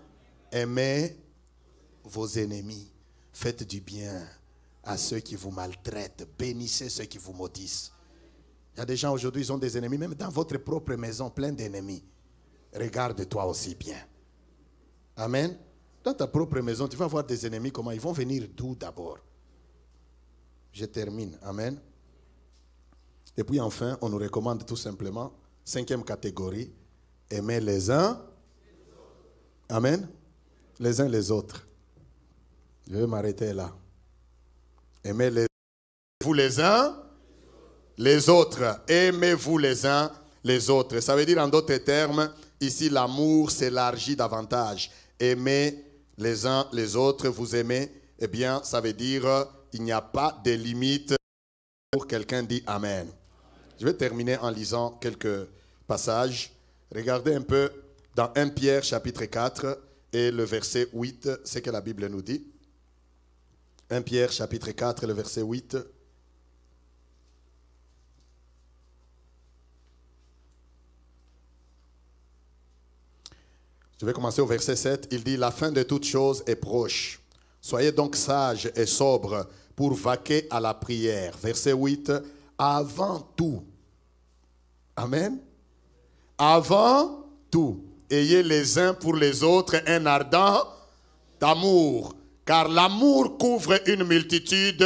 Speaker 3: Aimez vos ennemis. Faites du bien. à ceux qui vous maltraitent. Bénissez ceux qui vous maudissent. Il y a des gens aujourd'hui, ils ont des ennemis, même dans votre propre maison, plein d'ennemis. Regarde-toi aussi bien. Amen. Dans ta propre maison, tu vas voir des ennemis, comment ils vont venir d'où d'abord? Je termine. Amen. Et puis enfin, on nous recommande tout simplement, 5e catégorie, aimer les uns. Amen. Les uns les autres. Je vais m'arrêter là. Aimez-vous les uns, les autres. Aimez-vous les uns, les autres. Ça veut dire en d'autres termes, ici l'amour s'élargit davantage. Aimez les uns les autres, vous aimez, eh bien ça veut dire il n'y a pas de limite pour quelqu'un dit Amen. Je vais terminer en lisant quelques passages. Regardez un peu dans 1 Pierre chapitre 4 et le verset 8, ce que la Bible nous dit. 1 Pierre chapitre 4 et le verset 8. Je vais commencer au verset 7. Il dit, la fin de toutes choses est proche. Soyez donc sages et sobres pour vaquer à la prière. Verset 8. Avant tout. Amen. Avant tout. Ayez les uns pour les autres un ardent amour. Car l'amour couvre une multitude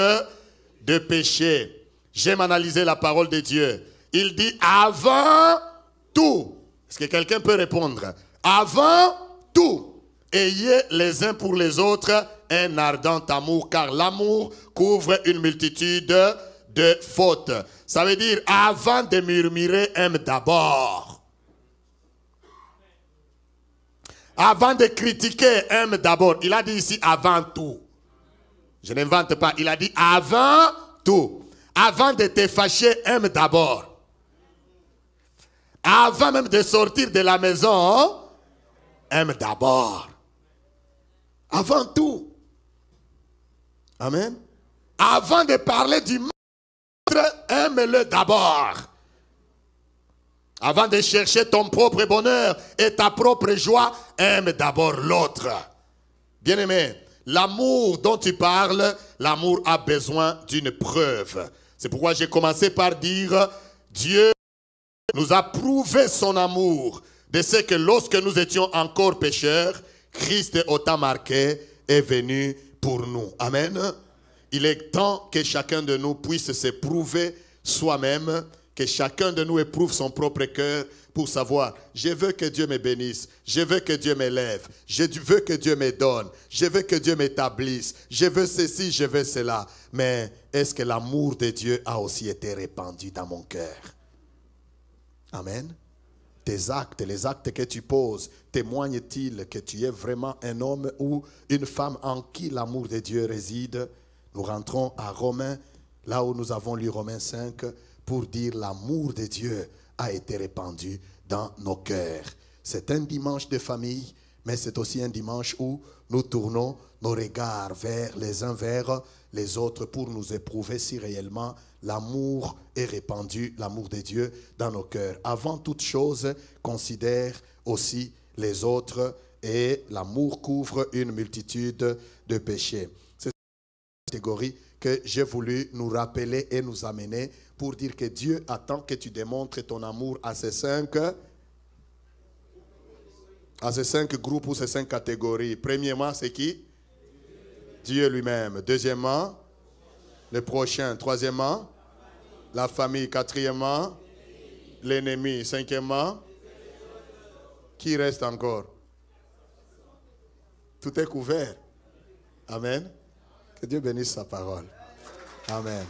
Speaker 3: de péchés. J'aime analyser la parole de Dieu. Il dit avant tout. Est-ce que quelqu'un peut répondre? Avant tout, ayez les uns pour les autres un ardent amour, car l'amour couvre une multitude de fautes. Ça veut dire, avant de murmurer, aime d'abord. Avant de critiquer, aime d'abord. Il a dit ici, avant tout. Je n'invente pas, il a dit, avant tout. Avant de te fâcher, aime d'abord. Avant même de sortir de la maison, aime d'abord. Avant tout. Amen. Avant de parler du maître, aime-le d'abord. Avant de chercher ton propre bonheur et ta propre joie, aime d'abord l'autre. Bien-aimé, l'amour dont tu parles, l'amour a besoin d'une preuve. C'est pourquoi j'ai commencé par dire, Dieu nous a prouvé son amour. De ce que lorsque nous étions encore pécheurs, Christ au temps marqué est venu pour nous. Amen. Il est temps que chacun de nous puisse se prouver soi-même, que chacun de nous éprouve son propre cœur pour savoir, je veux que Dieu me bénisse, je veux que Dieu m'élève, je veux que Dieu me donne, je veux que Dieu m'établisse, je veux ceci, je veux cela. Mais est-ce que l'amour de Dieu a aussi été répandu dans mon cœur? Amen. Tes actes, les actes que tu poses, témoignent-ils que tu es vraiment un homme ou une femme en qui l'amour de Dieu réside? Nous rentrons à Romains, là où nous avons lu Romains 5, pour dire l'amour de Dieu a été répandu dans nos cœurs. C'est un dimanche de famille, mais c'est aussi un dimanche où nous tournons nos regards les uns vers les autres pour nous éprouver si réellement l'amour est répandu, l'amour de Dieu dans nos cœurs. Avant toute chose, considère aussi les autres et l'amour couvre une multitude de péchés. C'est cette catégorie que j'ai voulu nous rappeler et nous amener pour dire que Dieu attend que tu démontres ton amour à ces 5 groupes ou ces 5 catégories. Premièrement, c'est qui? Dieu lui-même. Deuxièmement, le prochain. Troisièmement, la famille. Quatrièmement, l'ennemi. Cinquièmement, qui reste encore? Tout est couvert. Amen. Que Dieu bénisse sa parole. Amen.